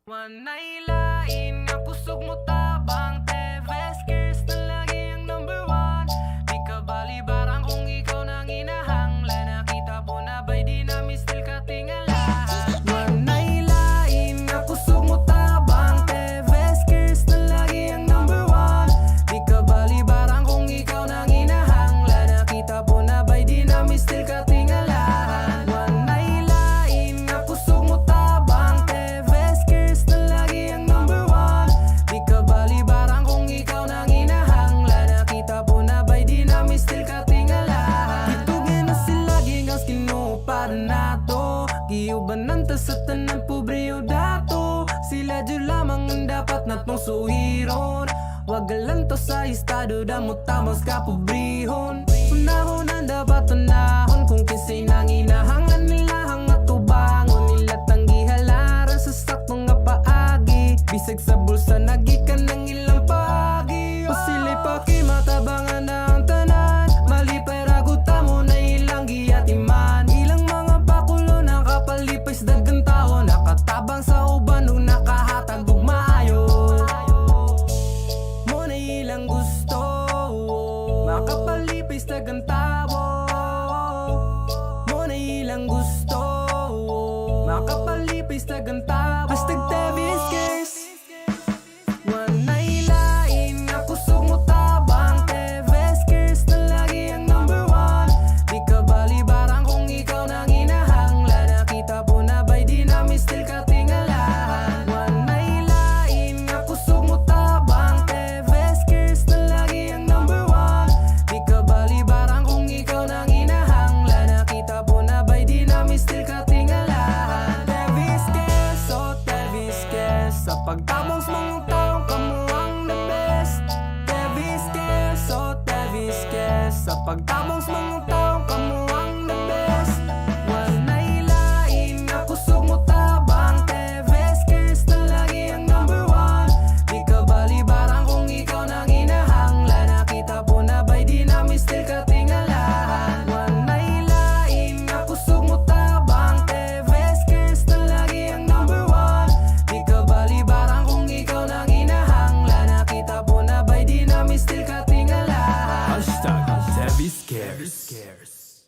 Wanay lain nga kusog mo tabang Teves, curse na lagi ang number one. Di ka balibarang kung ikaw nang inahanglan. Nakita po na ba'y di namin still katingalahan. Wanay lain nga kusog mo tabang Teves, curse na lagi ang number one. Di ka balibarang kung ikaw nang inahanglan. Nakita po na ba'y di namin still katingalahan. Wanay lain nga kusog mo tabang Teves, curse na lagi ang number one. Di ka balibarang kung ikaw nang inahanglan. Nakita po na ba'y di namin still katingalahan. Kitugin na sila gigas kinupada nato. Giubanan ta sa tanan pobreo dato. Sila dyan lamang ang dapat natong suhiron. Wagalan to sa estado damot tamos kapobrihon. Unahon ang dapat tunahon kung kinsay nang inahangan nila hang atubangon. Nila tanggihalaran sa saktong nga paagi. Bisag sa bulsa nagikan ng ilang paagi. O sila'y pakimatabangan na ang tanan. Malipay raguta mo na ilang giyatiman. Ilang mga pakulo nakapalipay sa dagang tao. Nakatabang sa uban nung nakahatag ug maayo. Mo na ilang gusto makapalipay sa dagang tao. Mo na ilang gusto makapalipay sa dagang tao. Hashtag Teves curse. Wanay lain nga kusog mo tabang Teves, curse na lagi ang number one. Di ka balibarang kung ikaw nang inahanglan. Nakita po na ba'y di namin still katingalahan. Wanay lain nga kusog mo tabang Teves, curse na lagi ang number one. Di ka balibarang kung ikaw nang inahanglan. Nakita po na ba'y di namin still katingalahan. Teves curse, oh Teves curse. Sa pagtabong sa mga taong kamo ang the best. Teves curse, oh Teves curse. Sa pagtabong sa mga taong kamo ang the best. Wanay lain nga kusog mo tabang Teves, curse na lagi ang number one. Di ka balibarang kung ikaw nang inahanglan. Nakita po na ba'y di namin still katingalahan. Wanay lain nga kusog mo tabang Teves, curse na lagi ang number one. Di ka balibarang kung ikaw nang inahanglan. Nakita po na ba'y di namin still katingalahan. Hashtag Teves cares.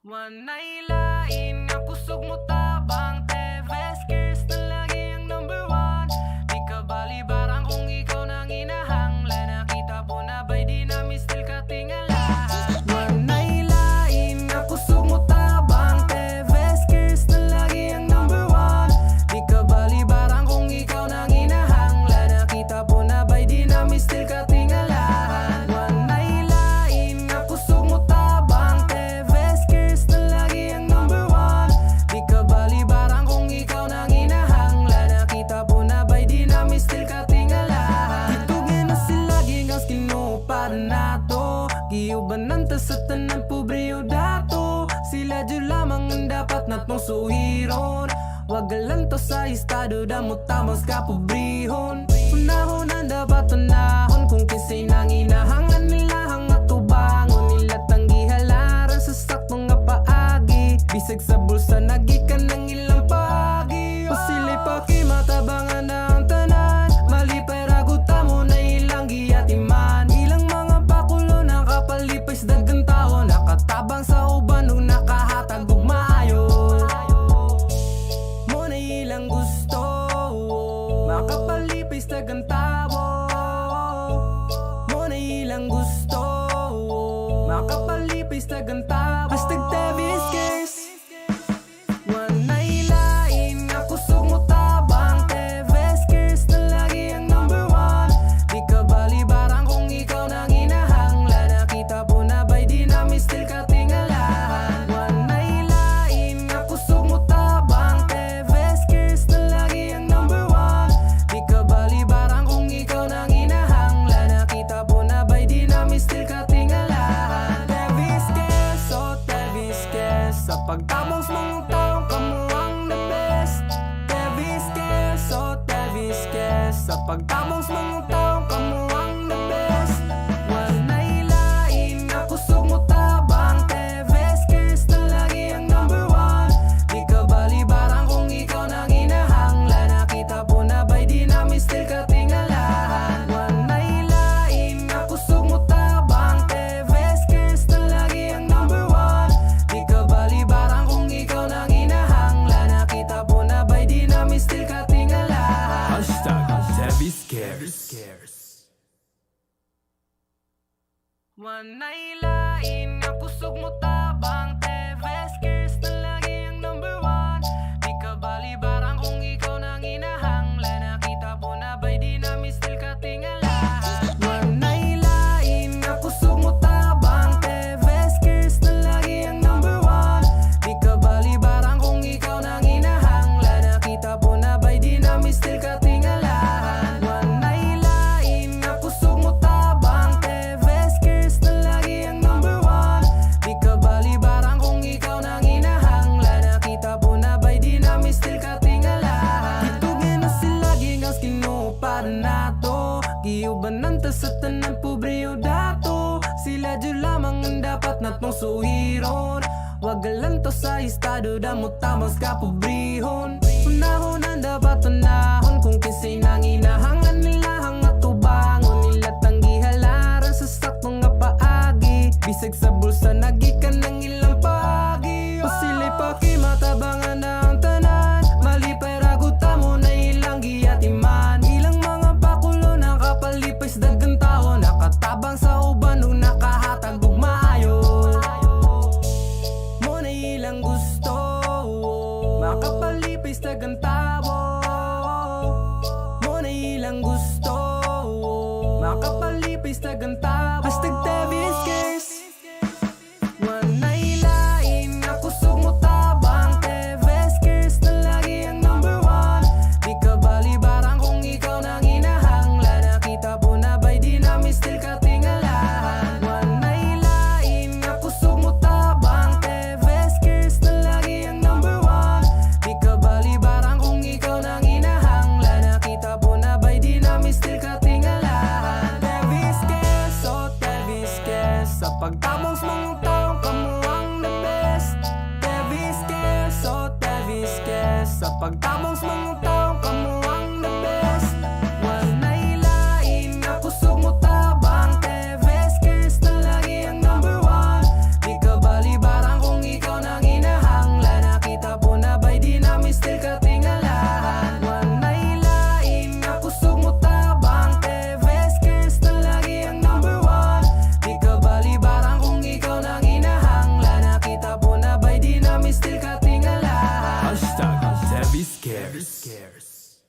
Wanay lain nga kusog mo tabang Teves, curse na lagi ang number one. Di ka balibarang kung ikaw nang inahanglan. Nakita po na ba'y di namin still katingalahan. Wanay lain nga kusog mo tabang Teves, curse na lagi ang number one. Di ka balibarang kung ikaw nang inahanglan. Nakita po na ba'y di namin still katingalahan. Wanay lain nga kusog mo tabang Teves, curse na lagi ang number one. Di ka balibarang kung ikaw nang inahanglan. Nakita po na ba'y di namin still katingalahan. Kitugin na sila gigas kinupada nato. Giubanan ta sa tanan pobreo dato. Sila dyan lamang ang dapat natong suhiron. Wagalan to sa estado damot tamos kapobrihon. Unahon ang dapat tunahon kung kinsay nang inahangan nila hang atubangon. Nila tanggihalaran sa saktong nga paagi. Bisag sa bulsa nagikan ng ilang paagi. O sila'y pakimatabangan na ang tanan. Malipay raguta mo na ilang giyatiman. Ilang mga pakulo nakapalipay sa dagang tao. Nakatabang sa uban nung nakahatag ug maayo. Mo na ilang gusto makapalipay sa dagang tao. Mo na ilang gusto makapalipay sa dagang tao. Hashtag Teves curse. Wanay lain nga kusog mo tabang Teves, curse na lagi ang number one. Di ka balibarang kung ikaw nang inahanglan. Nakita po na ba'y di namin still katingalahan. Wanay lain nga kusog mo tabang Teves, curse na lagi ang number one. Di ka balibarang kung ikaw nang inahanglan. Nakita po na ba'y di namin still katingalahan. Teves curse, oh Teves curse. Sa pagtabong sa mga taong kamo ang the best. Teves curse, oh Teves curse. Sa pagtabong sa mga taong kamo ang the best. Wanay lain nga kusog mo tabang Teves, curse na lagi ang number one. Di ka balibarang kung ikaw na suhiron. Wag galanto sa estado, damot tamas kapobrihon. Unahunan dapat unahon kung kinsay nang inahangan nila hang atubangon nila tanggi halaran sa saktong nga paagi. Bisag sa bulsa nagikan ng ilang paagi. Pasilay pakimatabangan na ang tanan, malipay raguta mo na ilang giyatiman. Ilang mga pakulo nakapalipay sa dagang tao, nakatabang sa uban nung nakahatag og maayo. Mo na ilang gusto makapalipay sa dagang tao. Mo na ilang gusto makapalipay sa dagang tao. Hashtag Teves Cares. Wanay lain nga kusog mo tabang. Teves Cares na lagi ang number one. Di ka balibarang kung ikaw nang inahanglan. Nakita po na ba'y di namin still katingalahan. Wanay lain nga kusog mo tabang. Teves Cares na lagi ang number one. Di ka balibarang kung ikaw nang inahanglan. Nakita po na ba'y di namin still katingalahan. Teves Cares, oh Teves Cares. Sa pagtabong sa mga taong kamo ang the best. Teves Cares, oh Teves Cares. Sa pagtabong sa mga taong kamo ang the best. Wanay lain nga kusog mo tabang. Teves Cares na lagi ang number one. Di ka balibarang kung ikaw nang inahanglan. Nakita po na ba'y di namin still katingalahan. Wanay lain nga kusog mo tabang. Teves Cares na lagi ang number one. Di ka balibarang kung ikaw nang inahanglan. Nakita po na ba'y di namin still katingalahan. Hashtag Teves Cares.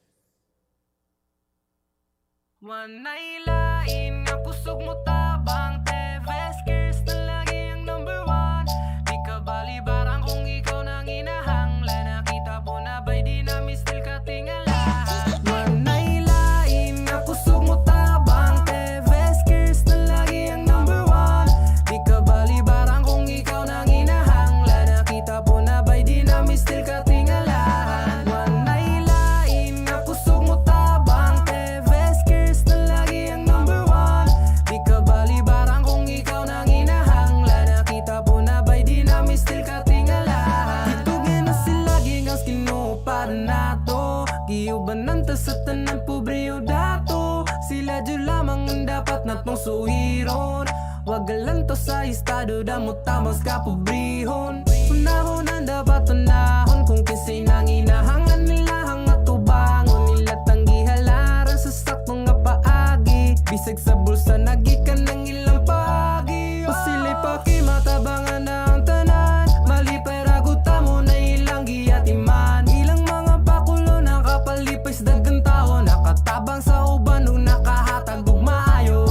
Wanay lain nga kusog mo tabang. Teves Cares na lagi ang number one. Di ka balibarang kung ikaw nang inahanglan. Nakita po na ba'y di namin still katingalahan. Wanay lain nga kusog mo tabang. Teves Cares na lagi ang number one. Di ka balibarang kung ikaw nang inahanglan. Nakita po na ba'y di namin still katingalahan. Wanay lain nga kusog mo tabang. Teves Cares na lagi ang number one. Di ka balibarang kung ikaw nang inahanglan. Nakita po na ba'y di namin still katingalahan. Kitugin na sila gigas kinupada nato. Giubanan ta sa tanan pobreo dato. Sila dyan lamang ang dapat natong suhiron. Wag galanto sa estado, damot tamas kapobrihon. Unahunan dapat unahon kung kinsay nang inahangan nila hang atubangon nila tanggi halaran sa saktong nga paagi. Bisag sa bulsa nagikan ng ilang paagi. Pasilay pakimatabangan na ang tanan, malipay raguta mo na ilang giyatiman. Ilang mga pakulo nakapalipay sa dagang tao, nakatabang sa uban nung nakahatag og maayo.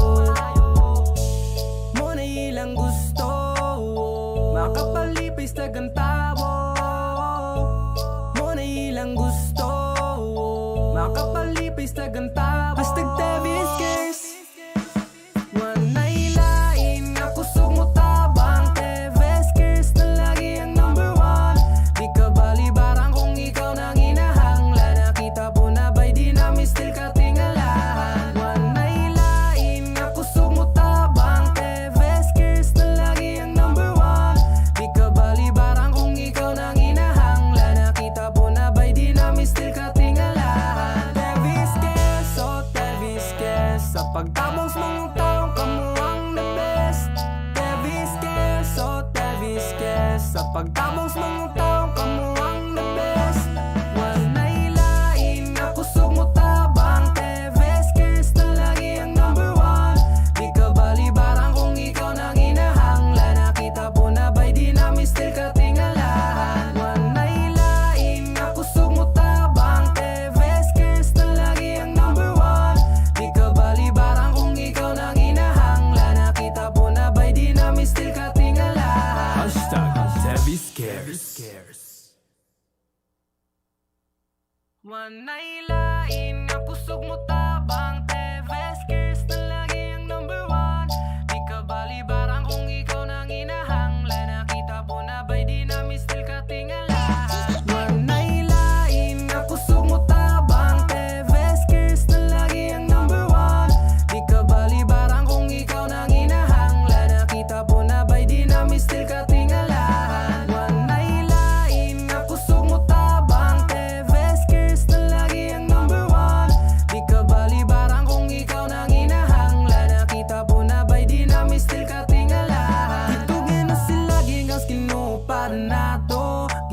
Mo na ilang gusto makapalipay sa dagang tao. Mo na ilang gusto makapalipay sa dagang tao. Hashtag Teves Cares. Wanay lain nga kusog mo tabang. Teves Cares na lagi ang number one. Di ka balibarang kung ikaw nang inahanglan. Nakita po na ba'y di namin still katingalahan. Wanay lain nga kusog mo tabang. Teves Cares na lagi ang number one. Di ka balibarang kung ikaw nang inahanglan. Nakita po na ba'y di namin still katingalahan. Teves Cares, oh Teves Cares. Sa pagtabong sa mga taong kamo ang the best. Teves Cares, oh Teves Cares. Sa pagtabong sa mga taong kamo ang the best. Wanay lain nga kusog mo tabang. Teves Cares na lagi ang number one. Di ka balibarang kung ikaw nang inahanglan. Nakita po na ba'y di namin still katingalahan. Wanay lain nga kusog mo tabang. Teves Cares na lagi ang number one. Di ka balibarang kung ikaw nang inahanglan. Nakita po na ba'y di namin still katingalahan. Hashtag Teves Cares. Wanay lain nga kusog mo tabang. Teves Cares na lagi ang number one. Di ka balibarang kung ikaw nang inahanglan. Nakita po na ba'y di namin still katingalahan. Wanay lain nga kusog mo tabang. Teves Cares na lagi ang number one. Di ka balibarang kung ikaw nang inahanglan. Nakita po na ba'y di namin still katingalahan.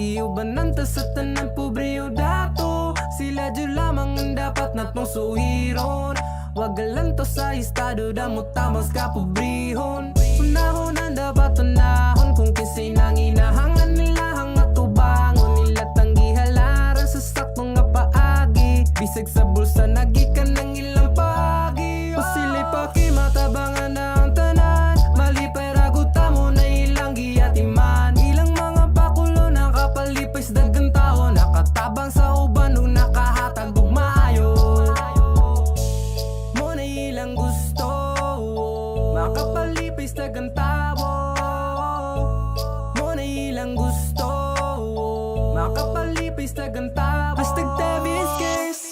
Giubanan ta sa tanan pobreo dato. Sila dyan lamang ang dapat natong suhiron. Wagalan to sa estado damot tamas kapobrihon. Unahon ang dapat unahon kung kinsay nang inahangan nila hang atubangon nila tanggi halaran sa saktong nga paagi. Bisag sa bulsa nagikan ng ilang paagi. Pasilay pakimatabangan na ang tanan. Malipay raguta mo na ilang giyatiman. Ilang mga bakulo nakapalipay sa dagang tao. Nakatabang sa uban nung nakahatag og maayo. Mo na ilang gusto makapalipay sa dagang tao. Mo na ilang gusto makapalipay sa dagang tao. Hashtag Teves case.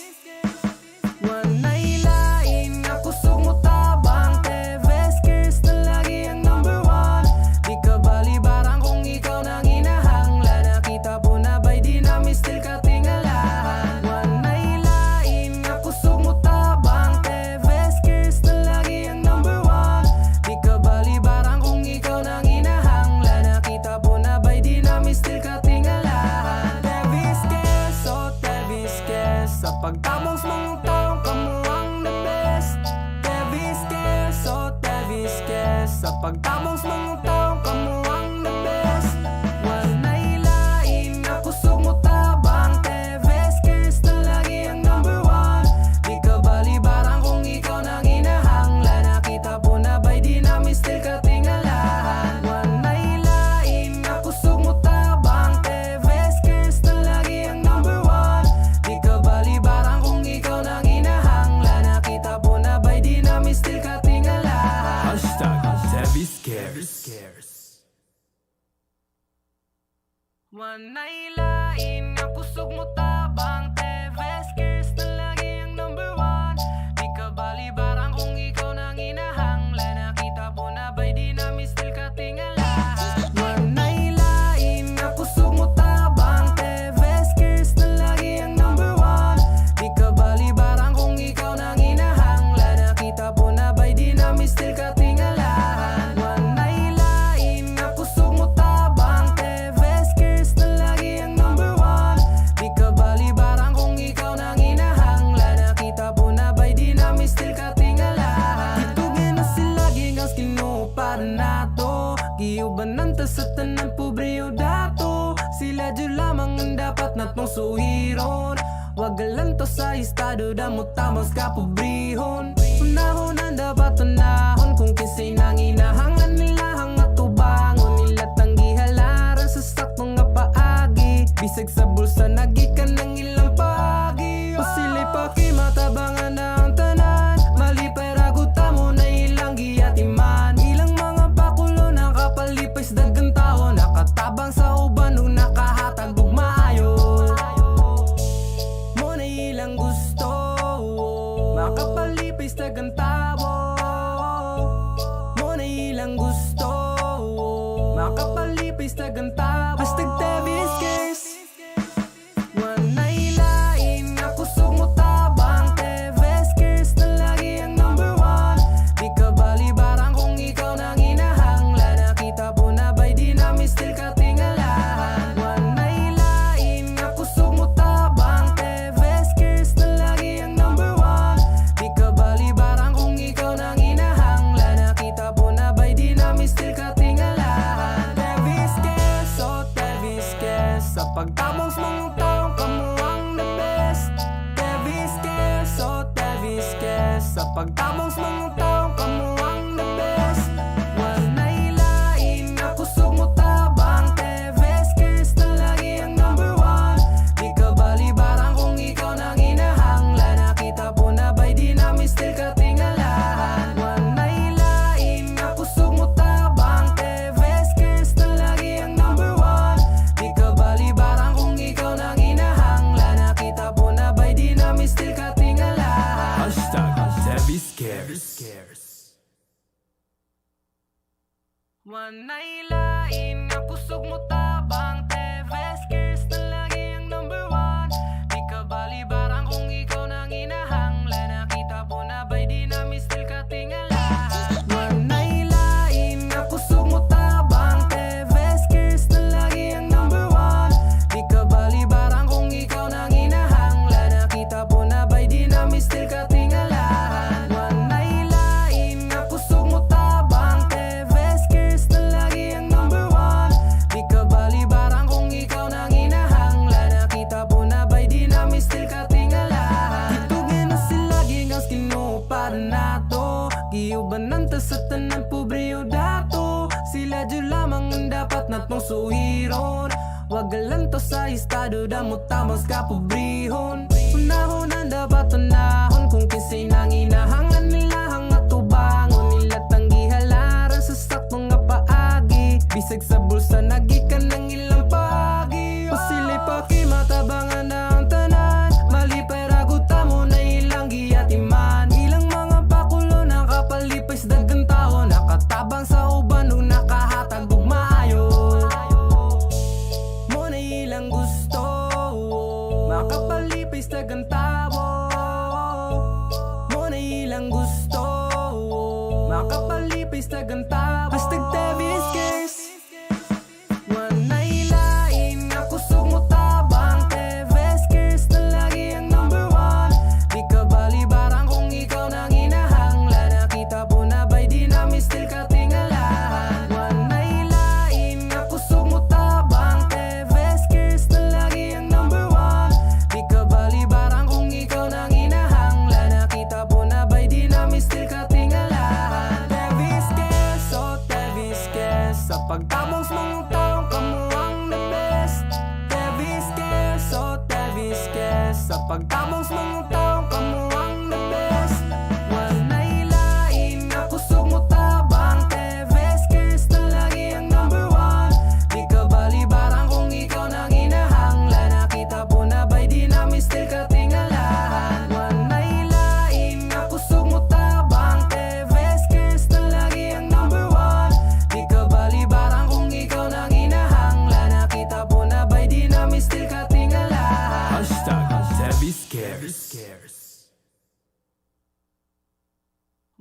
Wanay lain nga kusog mo tabang. Teves case na lagi ang number one. Di ka balibarang kung ikaw nang inahangla. Nakita po na ba'y di namin still katingalahan. Wanay lain nga kusog mo tabang. Teves case na lagi ang number one. Di ka balibarang kung ikaw nang inahangla. Nakita po na ba'y di namin still katingalahan. Teves case, oh Teves case. Sa pagtabong sa mga taong kamuang the best. Teves case, oh Teves case. Sa pagtabong sa mga taong kamuang the best. Wanay lain nga kusog mo tabang. Teves case na lagi ang number one. Di ka balibarang kung ikaw nang inahangla. Nakita po na ba'y di namin still katingalahan. Wanay lain nga kusog mo tabang. Teves case na lagi ang number one. Di ka balibarang kung ikaw nang inahangla. Nakita po na ba'y di namin still katingalahan. Hashtag Teves cares. Wanay lain nga kusog mo tabang. Teves case na lagi ang number one. Di ka balibarang kung ikaw nang inahangla. Nakita po na ba'y di namin still katingalahan. Wanay lain nga kusog mo tabang. Teves case na lagi ang number one. Di ka balibarang kung ikaw nang inahangla. Nakita po na ba'y di namin still katingalahan. Wanay lain nga kusog mo tabang. Teves case na lagi ang number one. Di ka balibarang kung ikaw nang inahangla. Nakita po na ba'y di namin still katingalahan. Kitugin na sila gingas kinupada nato. Giubanan ta sa tanan pobreo dato. Sila dyan lamang ang dapat natong suhiron. Wagalan to sa estado damot tamas kapobrihon. Unahon ang dapat unahon kung kinsay nang inahangan nila hang atubangon nila tanggi halaran sa saktong nga paagi. Bisag sa bulsa nagikan ng ilang paagi. Pasilay pakimatabangan na ang tanan. Malipay raguta mo na ilang giyatiman. Ilang mga bakulo nakapalipay sa dagang tao. Nakatabang sa uban nung nakahatag og maayo. Mo na ilang gusto makapalipay sa dagang tao. Mo na ilang gusto makapalipay sa dagang tao. Hashtag Teves case. Wanay lain nga kusog mo tabang. Teves case na lagi ang number one. Di ka balibarang kung ikaw nang inahangla. Nakita po na ba'y di namin still katingalahan. Wanay lain nga kusog mo tabang. Teves case na lagi ang number one. Di ka balibarang kung ikaw nang inahangla. Nakita po na ba'y di namin still katingalahan. Teves case, oh Teves case. Sa pagtabong sa mga taong kamuang the best. Teves case, oh Teves case. Sa pagtabong sa mga taong kamuang the best. Wanay lain nga kusog mo tabang. Teves case na lagi ang number one. Di ka balibarang kung ikaw nang inahangla. Nakita po na ba'y di namin still katingalahan. Wanay lain nga kusog mo tabang. Teves case na lagi ang number one. Di ka balibarang kung ikaw nang inahangla. Nakita po na ba'y di namin still katingalahan. Hashtag Teves cares. Wagalan to sa estado damot tamos kapobrihon. Unahon dapat unahon kung kinsay nang inahangan nila hang atubangon nila tanggi halaran sa saktong nga paagi. Bisag sa bulsa nagikan ng ilang paagi. O sila'y pakimatabangan na ang tanan. Malipay raguta mo na ilang giyatiman. Ilang mga pakulo na kapalipay sa dagang tao. Nakatabang sa uban nung nakahatag ug maayo. Mo na ilang gusto makapalipay sa dagang tao. Mo na ilang gusto makapalipay sa dagang tao. Hashtag Teves Cares. Wanay lain nga kusog mo tabang. Teves Cares na lagi ang number one. Di ka balibarang kung ikaw nang inahangla. Nakita po na ba'y di namin still katingalahan. Wanay lain nga kusog mo tabang. Teves Cares na lagi ang number one. Di ka balibarang kung ikaw nang inahangla. Nakita po na ba'y di namin still katingalahan. Teves Cares, oh Teves Cares. Sa pagtabong sa mga taong kamo ang the best. Teves Cares, oh Teves Cares. Sa pagtabong sa mga taong kamo ang the best. Wanay lain nga kusog mo tabang. Teves Cares na lagi ang number one. Di ka balibarang kung ikaw nang inahangla. Nakita po na ba'y di namin still katingalahan. Wanay lain nga kusog mo tabang. Teves Cares na lagi ang number one. Di ka balibarang kung ikaw nang inahangla. Nakita po na ba'y di namin still katingalahan. Hashtag Teves Cares.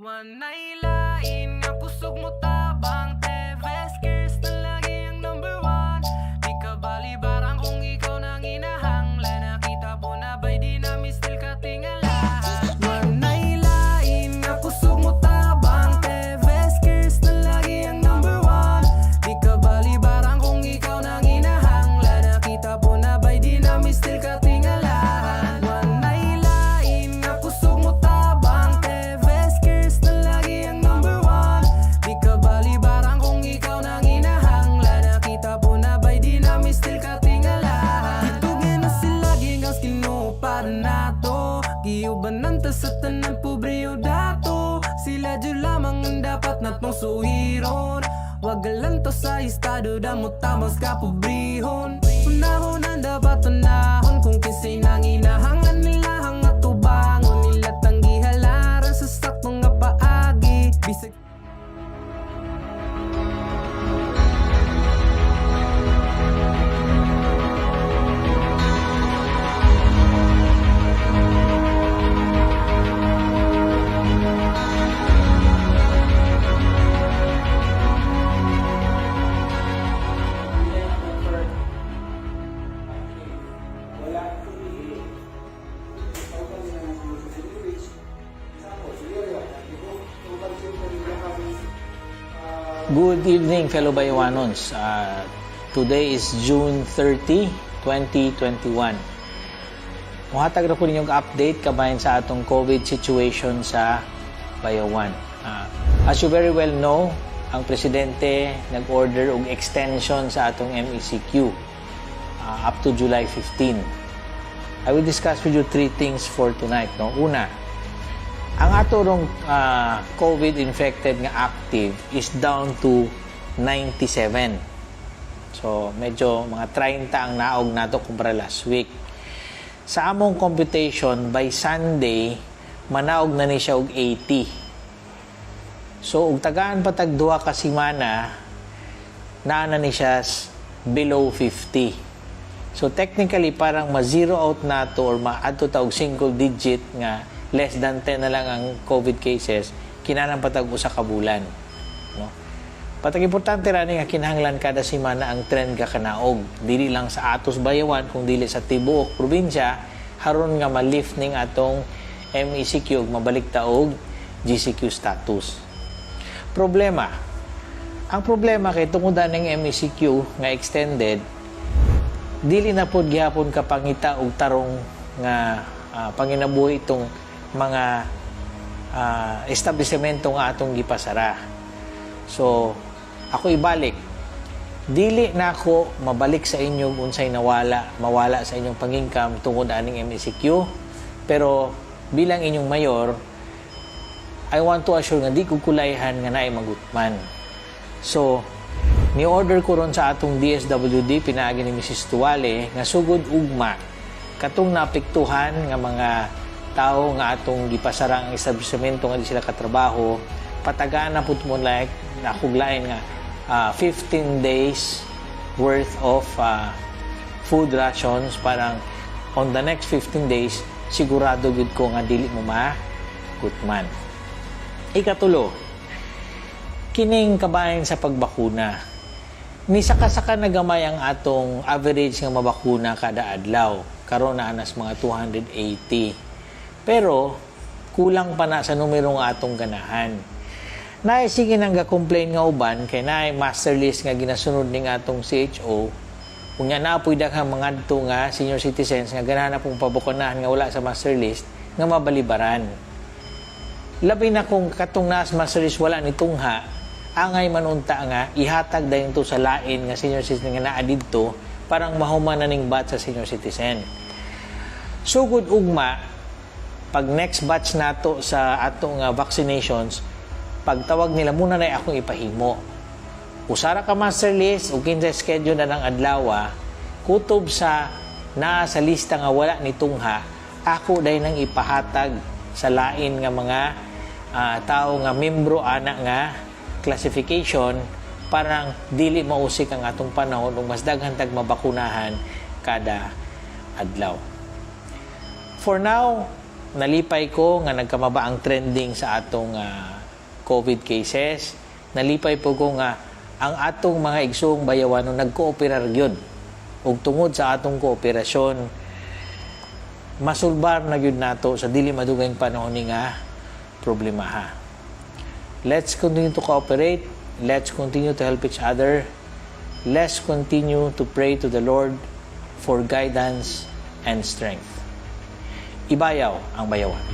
Wanay lain nga kusog mo tabang. Teves Cares na lagi ang number one. Di ka balibarang kung ikaw nang inahangla. Nakita po na ba'y di namin still katingalahan. Wanay lain nga kusog mo tabang. Teves Cares na lagi ang number one. Di ka balibarang kung ikaw nang inahangla. Nakita po na ba'y di namin still katingalahan. Wanay lain nga kusog mo tabang. Teves Cares na lagi ang number one. Di ka balibarang kung ikaw nang inahangla. Nakita po na ba'y di namin still katingalahan. Itugin na sila gigas kinupa nato. Giubanan ta sa tanan pobreo dato. Sila dyan lamang ang dapat natong suhiron. Wagalan to sa estado damot tamos kapobrihon. Unahon dapat unahon kung kinsay nang inahangan nila hang atubangon nila tanggi halaran sa saktong nga paagi. Bisag Good evening, fellow Bayawanons. Today is June 30, 2021. Muhatag na po ninyong update kabayan sa atong COVID situation sa Bayawan. As you very well know, ang Presidente nag-order og extension sa atong MECQ up to July 15. I will discuss with you three things for tonight. No? Una, ang atorong COVID-infected nga active is down to 97. So, medyo mga 30 ang naog nato kumpara last week. Sa among computation, by Sunday, manaog na ni siya og 80. So, ug tagaan pa tag duha ka semana, naana ni siya below 50. So, technically, parang ma-zero out nato or ma-add to tawag single digit nga less than 10 na lang ang COVID cases, kinahanglan patag usa ka bulan. No? Patag importante rani nga kinahanglan kada semana ang trend ka kanaog. Dili lang sa atos Bayawan, kung dili sa tibuok probinsya, haron nga ma-lift ning atong MECQ ug mabalik taog GCQ status. Problema. Ang problema kay tungod ning MECQ nga extended, dili na pod gihapon kapangita og tarong nga panginabuhi itong mga establishmento nga atong gipasara. So, ako ibalik. dili na ako mabalik sa inyo unsay mawala sa inyong pang-income tungod aning MSQ, pero bilang inyong mayor, I want to assure nga di ko kulayhan nga naay magutman. So, ni-order ko ron sa atong DSWD, pinaagi ni Mrs. Tuwale, nga sugod ugma, katong napiktuhan nga mga tao nga atong gipasara ang establishmento nga di sila katrabaho, patagaan na pud mo like nakuglain nga 15 days worth of food rations, parang on the next 15 days sigurado gud ko nga dili mo magutman. Ikatulo, kining kabahin sa pagbakuna. Ni saka-saka nagamay ang atong average nga mabakuna kada adlaw. Karon na anas mga 280. Pero kulang pa na sa numero nga atong ganahan. Naay sige nang ga-complain nga uban kay naay master list nga ginasunod ning atong CHO. Unya na apoy daghang mga adto nga senior citizens nga ganahan na pong pabukunahan nga wala sa master list nga mabalibaran. Labi na kung katong nas master list wala ni tungha, angay manunta nga ihatag dayon to sa lain nga senior citizen nga naa didto parang mahuman na ning batch sa senior citizen. Sugod ugma, pag next batch nato sa atong vaccinations, pagtawag nila muna na akong ipahimo. Usara ka master list ug kinsa schedule na ng adlaw, kutob sa naa sa lista nga wala ni tungha, ako day nang ipahatag sa lain nga mga tao nga membro ana nga classification, parang dili mausik ang atong panahon ug mas daghan tag mabakunahan kada adlaw. For now, nalipay ko nga nagkamaba ang trending sa atong COVID cases. Nalipay po ko nga ang atong mga igsoong bayawanon nagkooperar gyud. Ug tungod sa atong kooperasyon, masulbar na gyud nato sa dili madugayng panahon ni nga problemaha. Let's continue to cooperate. Let's continue to help each other. Let's continue to pray to the Lord for guidance and strength. Ibayaw ang bayawan.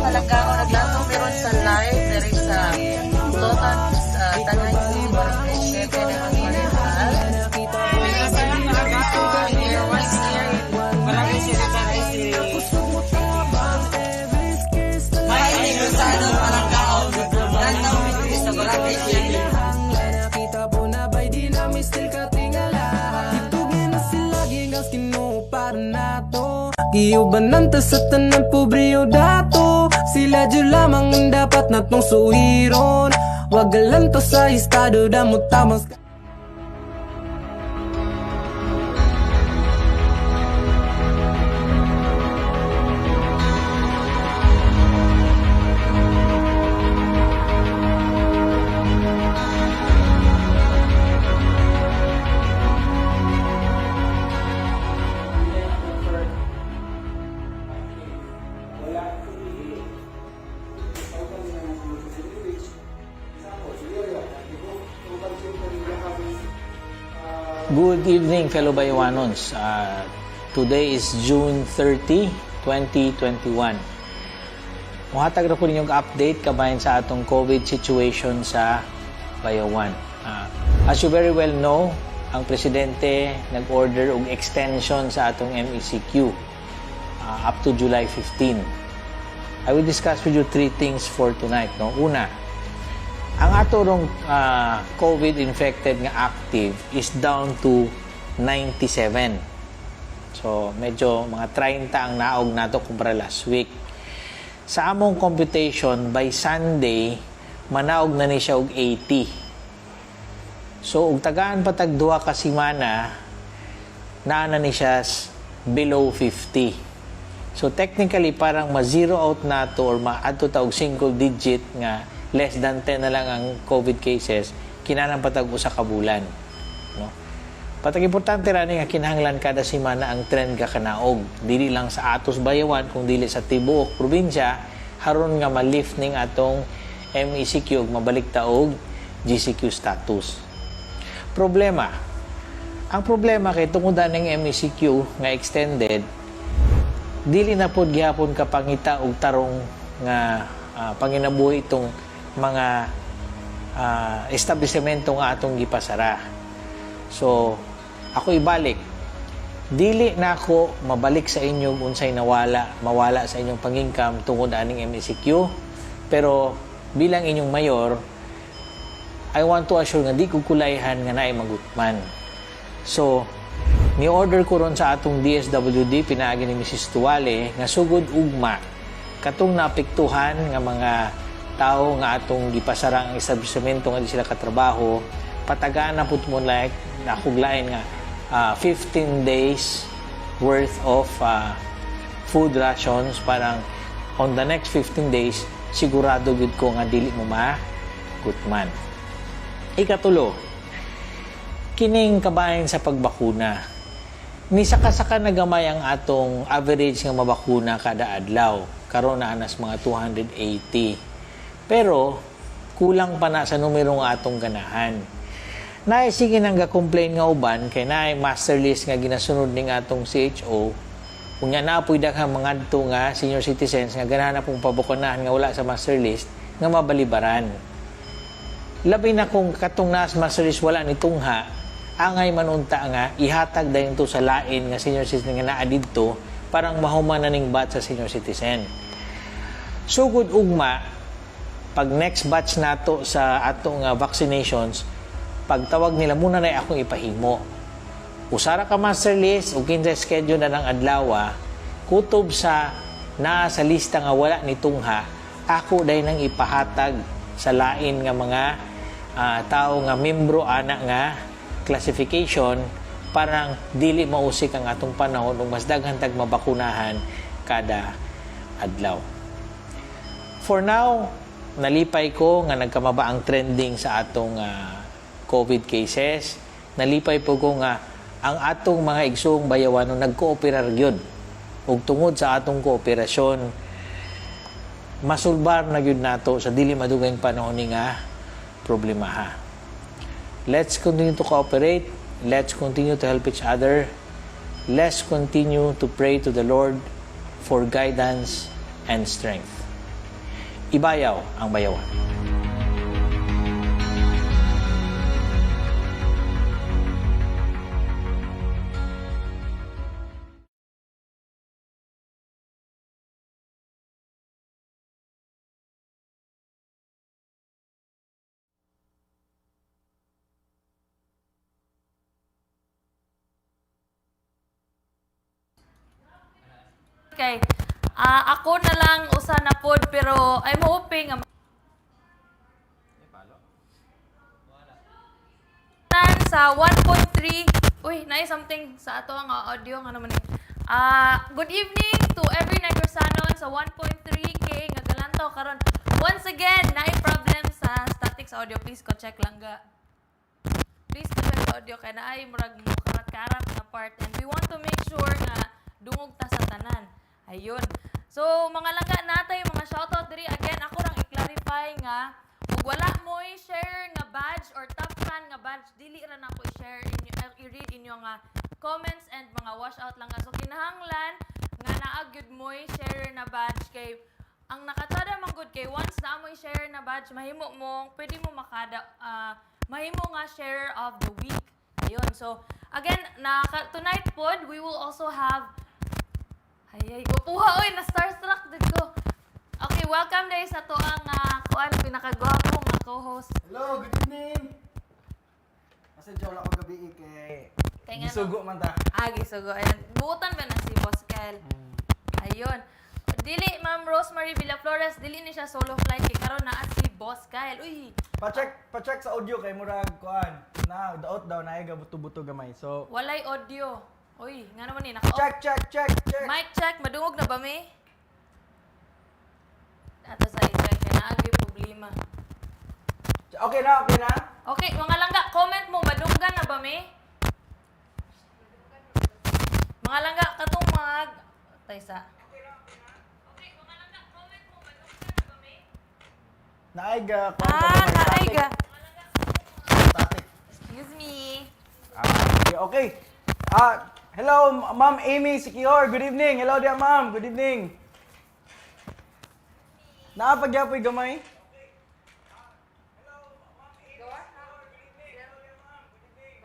PalangGAYon naglato meron sa live diri sa total tanay ko barangay 7 na ang Manila. Negrosanon PalangGAYon year 1 year barangay 7 tanay si May Negrosanon PalangGAYon gantaw diri sa barangay 7. Nakita po na ba'y di namin still katingala. Itugin na sila gingas kinuupar na to. Giubanan ta sa tanan pobriyo dato. Sila dyan lamang ang dapat natong suhiron. Wag galan to sa estado damot tamang. Good evening, fellow Bayawanons. Today is June 30, 2021. Muhatag na po ninyong update kabayan sa atong COVID situation sa Bayawan. As you very well know, ang Presidente nag-order og extension sa atong MECQ up to July 15. I will discuss with you three things for tonight. No? Una, ang atong COVID-infected nga active is down to 97. So, medyo mga 30 ang naog nato kumpara last week. Sa among computation, by Sunday, manaog na ni siya og 80. So, ug tagaan patag duha ka semana, naa ni siya below 50. So, technically, parang ma-zero out nato or ma-add ta og single digit nga less than 10 na lang ang COVID cases, kinahanglan patag usa ka bulan. No? Patag importante rani nga kinahanglan kada semana ang trend ka kanaog. Dili lang sa atos Bayawan, kung dili sa tibuok probinsya, haron nga ma-lift ning atong MECQ ug mabalik ta og GCQ status. Problema. Ang problema kay tungod ning MECQ nga extended, dili na pod gihapon kapangita og tarong nga panginabuhi itong mga establishmento nga atong gipasara. So, ako ibalik. Dili na ako mabalik sa inyo unsay mawala sa inyong pang-income tungod aning MECQ. Pero bilang inyong mayor, I want to assure nga di ko kulayhan nga naay magutman. So, ni-order ko ron sa atong DSWD, pinaagi ni Mrs. Tuwale, nga sugod ugma katong naapektuhan nga mga tao nga atong gipasara ang establishmento nga di sila katrabaho, patagaan na pud mo like nakuglain nga 15 days worth of food rations. Parang on the next 15 days sigurado gid ko nga dili mo magutman. Ikatulo, kining kabahin sa pagbakuna. Ni saka-saka nagamay ang atong average nga mabakuna kada adlaw. Karon na anas mga 280. Pero kulang pa na sa numero nga atong ganahan. Naay sige nang ga-complain nga uban kay naay master list nga ginasunod ning atong CHO. Unya na puy daghang mangadto nga senior citizens nga ganahan na pong pabukunahan nga wala sa master list nga mabalibaran. Labi na kung katong nas master list wala ni tungha, angay manunta nga ihatag dayon to sa lain nga senior citizen nga naa didto parang mahuman na ning bat sa senior citizen. Sugod ugma, pag next batch nato sa atong vaccinations, pagtawag nila muna na akong ipahimo. Usara ka master list o kinsa schedule na ng adlaw, kutob sa naa sa lista nga wala ni tungha, ako day nang ipahatag sa lain nga mga tao nga membro ana nga classification, parang dili mausik ang atong panahon ug mas daghan tag mabakunahan kada adlaw. For now, nalipay ko nga nagkamaba ang trending sa atong COVID cases. Nalipay po ko nga ang atong mga igsoong Bayawanon nagkooperar gyud. Ug tungod sa atong kooperasyon, masulbar na gyud nato sa dili madugayng panahon nga problemaha. Let's continue to cooperate. Let's continue to help each other. Let's continue to pray to the Lord for guidance and strength. Ibayaw ang bayawan. Okay. Ako na lang usa na pod pero I'm hoping sa 1.3. Uy, naay something sa ato ang audio nga naman. Good evening to every Negrosanon sa 1.3K nga galantaw karon. Once again, naay problem sa static sa audio. Please ko check lang ga. Please ko check sa audio kay naay murag mo karat-karat na part and we want to make sure nga dungog ta sa tanan. Ayun. So, mga langga natay, mga shoutout diri again, ako lang i-clarify nga, kung wala mo i-share nga badge or top fan nga badge, dili ra na ako i-share, i-read inyo nga comments and mga washout lang nga. So, kinahanglan nga naagyud mo i-share na badge kay, ang nakatada man good kay, once na mo i-share na badge, mahimo mo, pwede mo mahimo nga share of the week. Ayun. So, again, tonight pod, we will also have ay, upuha, oy, na-starstruck din ko. Okay, welcome guys sa to ang pinakagwapo nga co-host. Hello, good evening. Pasensya wala ko gabi kay gisugo man ta. Gisugo. Ayan, buutan ba na si Boss Kyle? Ayun. Dili, Ma'am Rosemary Villaflores, dili ni siya solo flight kay karon naa si Boss Kyle. Uy. Pa-check sa audio kay murag kuan. Na daot daw na ay buto-buto gamay. So, Walay audio. Uy, nga naman ni naka-off. check. Mic check, madungog na ba mi? Ato sa isa kay naagi problema. Okay na. Okay, mga langga, comment mo, madunggan na ba mi? Mga langga, katong Taysa. Okay, mga langga, comment mo, madunggan na ba mi? Naaiga Naaiga. Static. Excuse me. Okay. Hello, Ma'am Amy Sikior. Good evening. Hello dia, Ma'am. Good evening. Naapagyapoy gamay?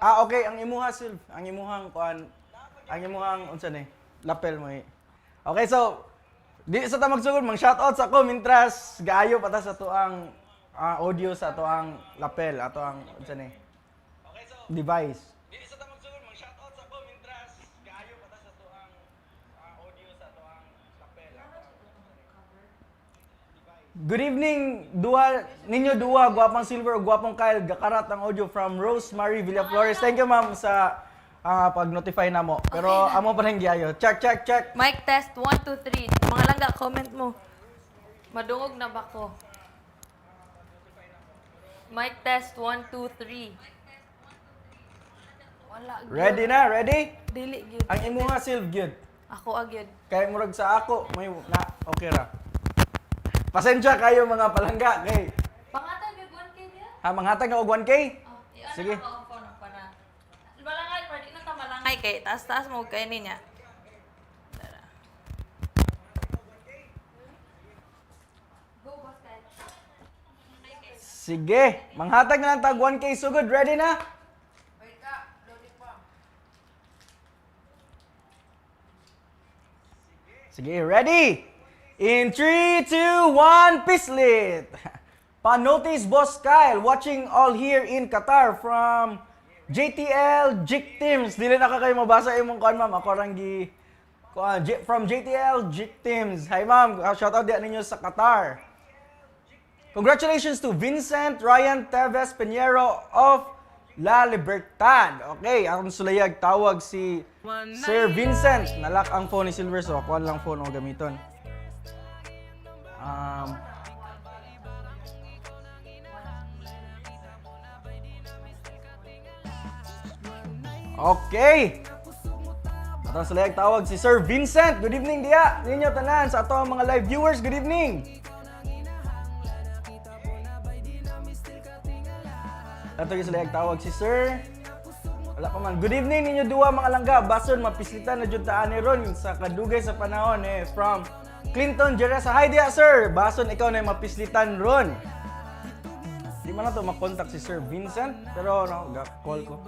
Okay, ang imuha silv, ang imuhang kuan, ang imuhang unsa ni? Lapel mo. Okay, so di sa ta magsugod, mang shoutout sa ko mintras gaayo pata sa tuang audio sa tuang lapel, ato ang unsa ni? Device. Di sa ta magsugod, mang shoutout sa ko mintras gaayo pata sa tuang audio sa tuang lapel. Good evening, ninyo duwa, gwapang Silver o gwapong Kyle, gakarat ang audio from Rosemary Villaflores. Thank you ma'am sa pag-notify na mo. Pero Okay. amo pa rin giayo. Check. Mic test 1 2 3. Mga langga, comment mo. Madungog na ba ko? Mic test 1 2 3. Wala gyud. Ready na? Ready? Dili gyud. Ang imuha silv gyud. Ako agyud. Kay murag sa ako, may na okay ra. Pasensya kayo mga palangga kay Pangatag gyud 1K niya? manghatag na og 1K. Sige. Malangay, pwede na ta malangay kay taas-taas mo kay niya. Go boss kay. Sige, manghatag na lang tag 1K sugod. Ready na? Sige, ready? In 3, 2, 1, Pislit! Pa-notice Boss Kyle, watching all here in Qatar from JTL Jik Teams. Dili na ka kayo mabasa imong kuan ma'am. Ako rang from JTL Jik Teams. Hi ma'am, shoutout diyan ninyo sa Qatar. Congratulations to Vincent Ryan Teves Peñero of La Libertad. Okay, akong sulayag tawag si Sir Vincent. Nalak ang phone ni Silver, so ako lang phone o gamiton. Okay. Atong sulayag tawag si Sir Vincent. Good evening diya. Ninyo tanan sa ato mga live viewers. Good evening. Ato yung sila tawag si Sir. Wala pa man. Good evening ninyo duwa mga langga. Bason mapislitan na jud taan ni ron sa kadugay sa panahon from Clinton Jeresa. Hi dia sir. Bason ikaw na mapislitan ron. Di man na to makontak si Sir Vincent pero no, call ko.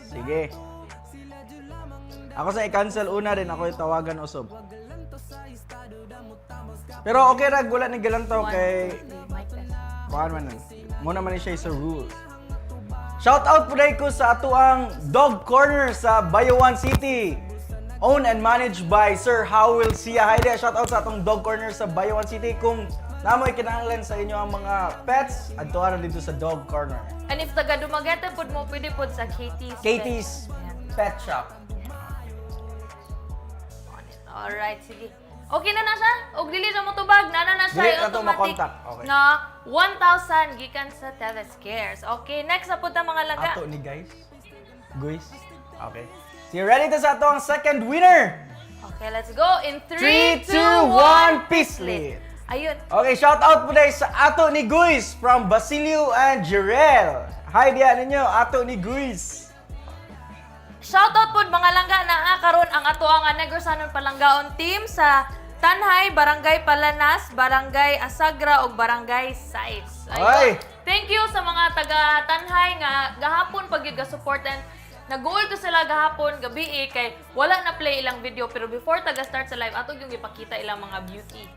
Sige. Ako sa i-cancel una din ako itawagan usab. Pero okay ra gulat ni galantaw kay kuan man. Muna man siya sa rules. Shout out po ko sa ato ang Dog Corner sa Bayawan City. Owned and managed by Sir Howell Sia. Hi there, shout out sa atong Dog Corner sa Bayawan City. Kung namoy kinahanglan sa inyo ang mga pets, adtuan dito sa Dog Corner. And if taga Dumaguete pud mo pwede pud sa Katie's Pet Shop. Alright, sige. Okay na siya? Og dili na mo tubag, na siya Dili na to automatic makontak. Okay. na 1,000 gikan sa Teves Cares. Okay, next na pud ta mga langga. Ato ni guys. Guys. Okay. So you ready to sa ato ang second winner? Okay, let's go. In 3, 3, 2, 1, 2, 1, Pislit. Ayun. Okay, shout out po dahil sa ato ni Guis from Basilio and Jirel. Hi diyan ninyo, ato ni Guis. Shoutout po mga langga na karon ang ato ang Negrosanon PalangGAYon team sa Tanhay, Barangay Palanas, Barangay Asagra ug Barangay Sites. Ay! Thank you sa mga taga Tanhay nga gahapon pag ga support and nag-goal to sila gahapon gabi kay wala na play ilang video pero before taga start sa live ato yung ipakita ilang mga beauty.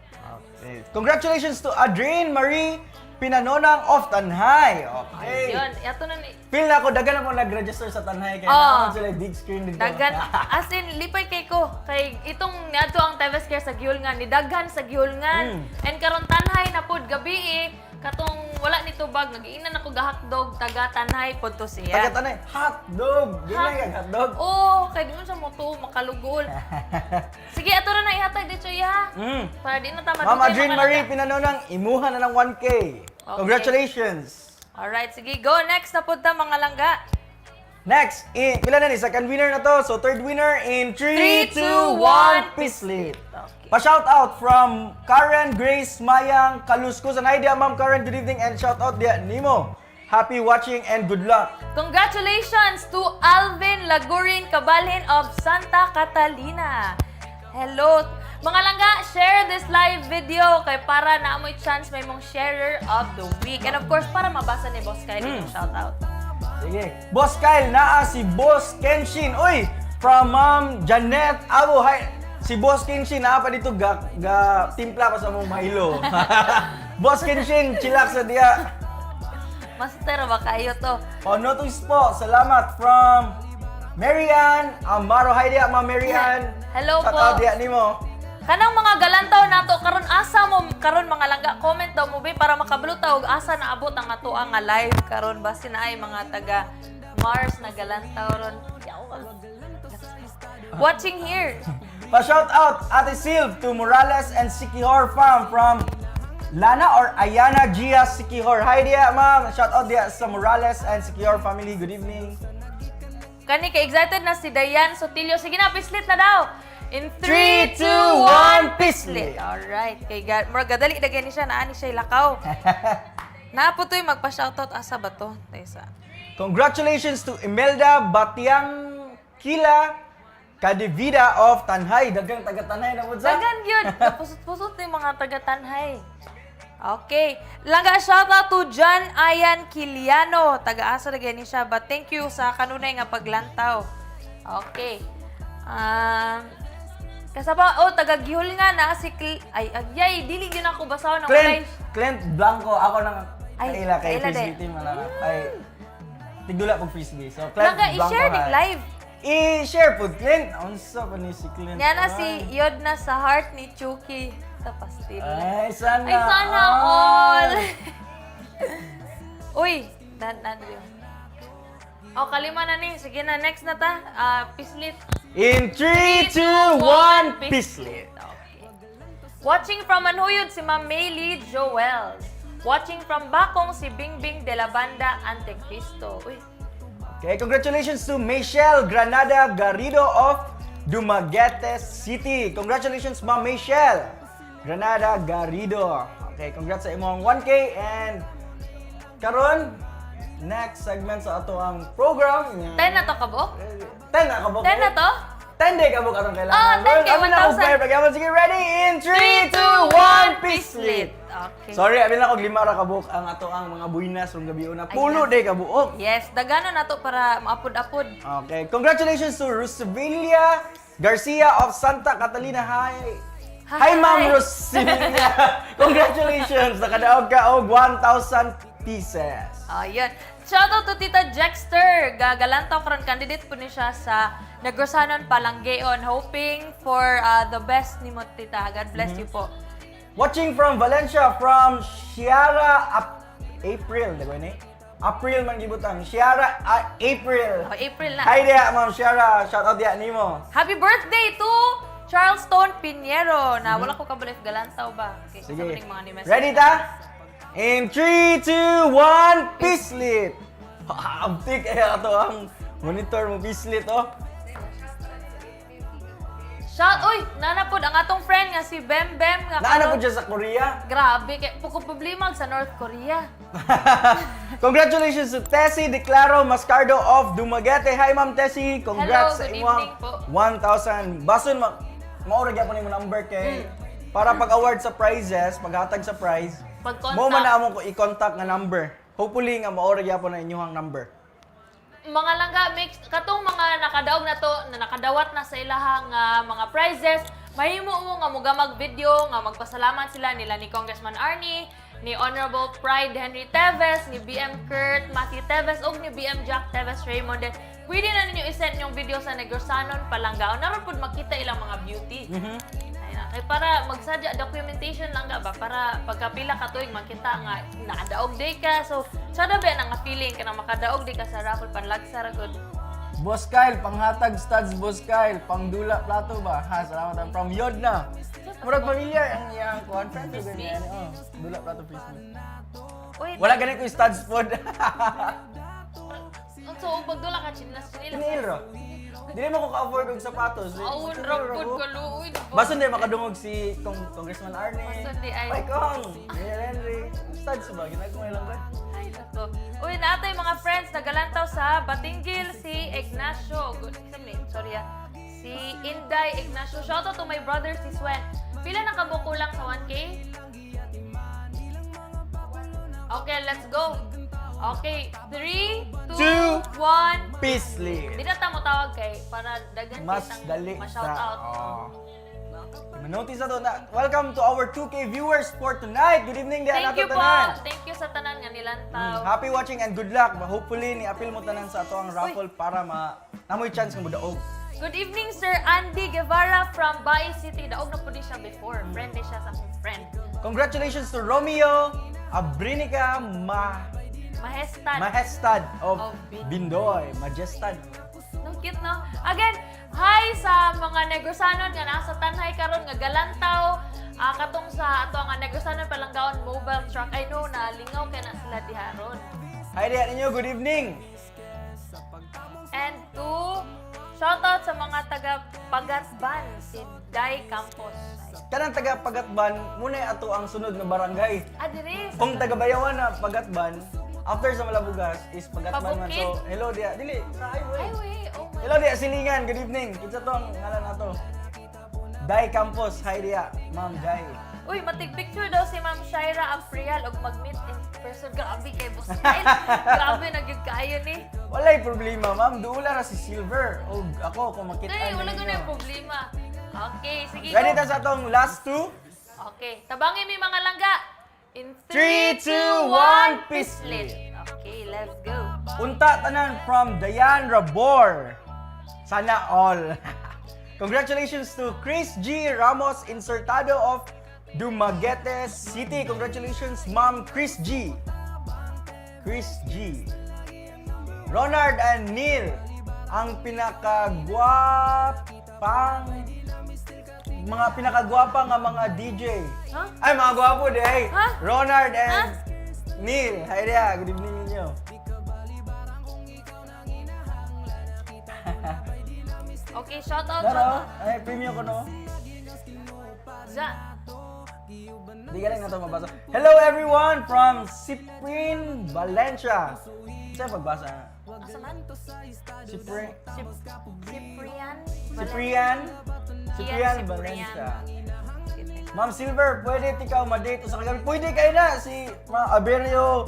Okay. Congratulations to Adrienne Marie Pinanonang of Tanhay. Okay. Ayun, ato na ni Feel na ako, dagan ako nag-register sa Tanhay kaya Oo. naman sila big screen dito. Daghan, as in, lipay kay ko. Kay itong nato ang Teves Care sa Gihulngan, ni daghan sa Gihulngan. And karon Tanhay na pod gabi katong wala ni tubag, nagiinan ako gahakdog, taga Tanhay pod to siya. Taga Tanhay, hotdog! Gimay ka hotdog? Oh, kay di mo sa moto makalugol. Sige, ato na ihatag dito ya. Para di na ta Ma'am madugay Adrienne mga Marie langga. Pinanonang, imuha na ng 1K. Congratulations! Alright, sige, go next na pod ta mga langga. Next, pila na ni? Second winner na to. So, third winner in 3, 2, 1, Pislit. Okay. Pa-shout out from Karen Grace Mayang Kaluskusan. Hi dia, Ma'am Karen. Good evening and shout out dia Nimo. Happy watching and good luck. Congratulations to Alvin Lagurin Cabalhin of Santa Catalina. Hello. Mga langga, share this live video kay para na amoy chance may mong sharer of the week. And of course, para mabasa ni Boss Kyle yung shout out. Sige. Boss Kyle, naa si Boss Kenshin. Uy, from Ma'am Janet Abo. Hi. Si Boss Kenshin, naa pa dito timpla pa sa mong Milo. Boss Kenshin, chillax sa dia. Master ba kayo to? Notice po, salamat from Marian Amaro. Hi dia, Ma'am Marian. Hello Shout po. out dia nimo. Kanang mga galantaw nato karon asa mo karon mga langga comment daw mo be para makabluta og asa naabot ang ato ang live karon basi na ay mga taga Mars na galantaw ron. Watching here. Pa-shout out Ate Silv to Morales and Sikihor Farm from Lana or Ayana Gia Sikihor. Hi dia, ma'am. Shout out dia sa Morales and Sikihor family. Good evening. Kani ka excited na si Dayan Sotilio. Sige na, pislit na daw. In 3, 3, 2, 1, 2, 1, pislit. Alright. Kay God, more gadali na gani siya, naani siya lakaw. Napo to'y magpa-shoutout asa ba to? Taysa. Congratulations to Imelda Batiang Kila Kadivida of Tanhay. Dagang taga Tanhay na po sa. Dagan yun. Pusot-pusot yung mga taga-Tanhay. Okay. Langga shoutout to John Ayan Kiliano. Taga-asa na gani siya. But thank you sa kanunay nga paglantaw. Okay. Kasaba, taga-gihol nga na si Ay, dili yun ako basaw ng Clint Blanco. Ako nang Ay, kaila kay kaila Frisbee din. team. Ay, tigdula pag Frisbee. So, Clint Langga, Blanco. i-share din live. I-share po, Clint. Unsa pa ni si Clint? Yan na si Yod na sa heart ni Chucky sa pastil. Ay, sana. Ay, sana all! Uy, nan yun. O, kalima na ni. Sige na, next na ta. Pislit. In 3, 2, 1, Pislit. Okay. Watching from Manhuyod si Ma'am Maylie Joel. Watching from Bakong si Bingbing de la Banda Antecristo. Uy. Okay, congratulations to Michelle Granada Garrido of Dumaguete City. Congratulations, Ma'am Michelle Granada Garrido. Okay, congrats sa imong 1K and karon next segment sa ato ang program. 10 na to kabok? 10 na kabuk. 10 na to? 10 day kabuk atong kailangan. Oh, 10K, Amin na kung 1,000. fair. Pag-yaman, sige, ready? In 3, 2, 1, peace lit. Okay. Sorry, amin na kung 5 ra kabuk ang ato ang mga buinas rong gabi una. Pulo day kabuok. Yes, dagano na to para maapod-apod. Okay, congratulations to Rosevilla Garcia of Santa Catalina. Hi. Hi, Ma'am Rosevilla. Congratulations. Nakadaog ka og 1,000 pieces. Ayun. Shoutout to Tita Jexter. Gagalantaw karon candidate po ni siya sa Negrosanon, PalangGAYon. Hoping for the best ni mo, Tita. God bless you po. Watching from Valencia from Shiara April, di ba ni? April man gibutang. Shiara April. Oh, April na. Hi dia, Ma'am Shiara. Shout out dia nimo. Happy birthday to Charleston Pinheiro. Na wala ko kabalif galantaw ba? Okay, Sige. sa maning mga ni message. Ready ta? In 3, 2, 1, peace lit. Abtik ato ang monitor mo peace lit oh. Uy, nanapod ang atong friend nga si Bem Bem nga. Naana po karon- dyan sa Korea. Grabe, kay puko problema sa North Korea. Congratulations to Tessie Declaro Mascardo of Dumaguete. Hi Ma'am Tessie, congrats Hello, sa good imong evening po. 1,000. Bason maura gyapon nimo number kay para pag-award sa prizes, paghatag sa prize. Pag-contact. Mo man na among ko i-contact nga number. Hopefully nga maura gyapon na inyong number. Mga langga, mix, katong mga nakadaog na to, na nakadawat na sa ilahang mga prizes, mahimo mo nga mugamag video, nga magpasalamat sila nila ni Congressman Arnie, ni Honorable Pride Henry Teves, ni BM Kurt, Matthew Teves, o ni BM Jack Teves Raymond. Then, pwede na ninyo isend yung video sa Negrosanon, PalangGAYon. Naroon po makita ilang mga beauty. Ayun, kay para magsadya documentation lang ba para pagkapila ka tuig makita nga nadaog day ka. So, sada ba nga feeling ka na makadaog day ka sa raffle panlagsa ra gud. Boss Kyle, panghatag studs Boss Kyle, pangdula plato ba? Ha, salamat from Yodna. Murag familiar ang iyang conference ko ganyan. Oh, dula plato please. Uy, Wala ganit ko yung studs pod. so pagdula ka chinas Tinil ro. Dili mo ko ka-afford og sapatos. Awon ra pud ko luoy. Basta hindi makadungog si Congressman Arnie. Basta hindi ay- Ay, Kong! Henry. Studs ba? Ginagawa lang ba? Ay nako. Uy, natay mga friends nagalantaw sa Batinggil si Ignacio. Good name, sorry Si Inday Ignacio. Shoutout to my brother si Swen. Pila na kabuko lang sa 1K? Okay, let's go. Okay, 3, 2, 1. Peace lead. Di na tamo tawag kay para dagan Mas kitang dali ma-shout out. Manotice na to na. Welcome to our 2K viewers for tonight. Good evening din Thank ato you po. tanan. Thank you sa tanan nga nilantaw. Happy watching and good luck. Hopefully ni apil mo tanan sa ato ang raffle para namoy chance ng mudaog. Good evening, Sir Andy Guevara from Bay City. Daog na po din siya before. Friend din siya sa akong friend. Congratulations to Romeo Abrinica Mahestad. of Of Bindoy. Majestad. No, cute, no? Again, hi sa mga Negrosanon nga nasa tanhay karon nga galantaw. Katong sa ato nga Negrosanon PalangGAYon mobile truck. I know na lingaw kay na sila diharon. Hi there ninyo. Good evening. And to shoutout sa mga taga Pagatban, si Dai Campos. Kanang taga Pagatban, muna ato ang sunod na barangay. Dire. Kung taga Bayawan na Pagatban, after sa Malabugas is Pagatban man. Pabukid. So, hello dia. Dili, sa highway. Highway, oh my. Hello dia, Silingan. Good evening. Kinsa to ang ngalan nato? Dai Campos. Hi dia, Ma'am Dai. Uy, matig-picture daw si Ma'am Shaira Aprial og mag-meet in person. Grabe kay Boss Kyle. Grabe, nagyud kaayo ni. Walay problema, ma'am. Duula ra si Silver. O ako, kung makita Ay, wala ko na yung problema. Okay, sige Ready go. ta sa atong last two? Okay, tabangin mi mga langga. In 3, 2, 1, peace lit. Okay, let's go. Unta tanan from Dayan Rabor. Sana all. Congratulations to Chris G. Ramos Insertado of Dumaguete City. Congratulations, Ma'am Chris G. Chris G. Ronald and Neil, ang pinakagwapa nga mga DJ. Huh? Ay, mga gwapo day. Huh? Ronald and Neil. Hi there, good evening ninyo. Okay, shout out Daro, ay premium ko no. Za. Di galing na ito mabasa. Hello everyone from Cyprien, Valencia. Saan pagbasa? Asa man? Cyprian? Cyprian? Cyprian Valencia. Ma'am Silver, pwede ikaw ma-date sa kagabi? Pwede kayo na, si Ma'am Aberio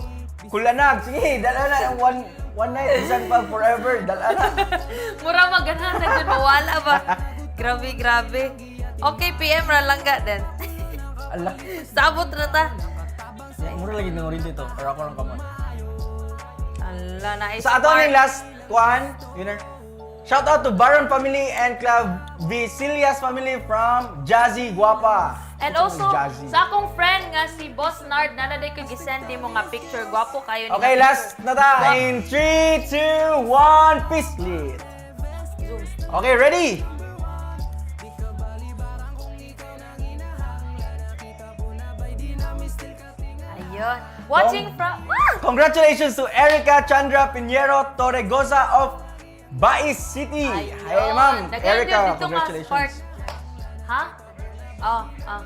Kulanag. Sige, dala na yung one night, isang pag forever, dala na. Mura maganahan na dyan, mawala ba? Grabe, grabe. Okay, PM ra lang ka din. Ala, Sabot na ta. mura lagi nang dito, or ako lang kamon. Ala, na Sa ato ang last one, winner. Shout out to Baron family and Club Vicilias family from Jazzy Guapa. And Ito also, ang Jazzy. sa akong friend nga si Boss Nard, nanaday ko gisend mo nga picture. Gwapo kayo. Okay, last na ta. In 3, 2, 1, peace lit. Okay, ready? Ayun. Watching from... Ah! Congratulations to Erica Chandra Pinheiro Torregosa of Bais City. Ayun. Hey, ma'am. Nag-envy Erica, dito nga spark. congratulations. Ha? Oh, oh.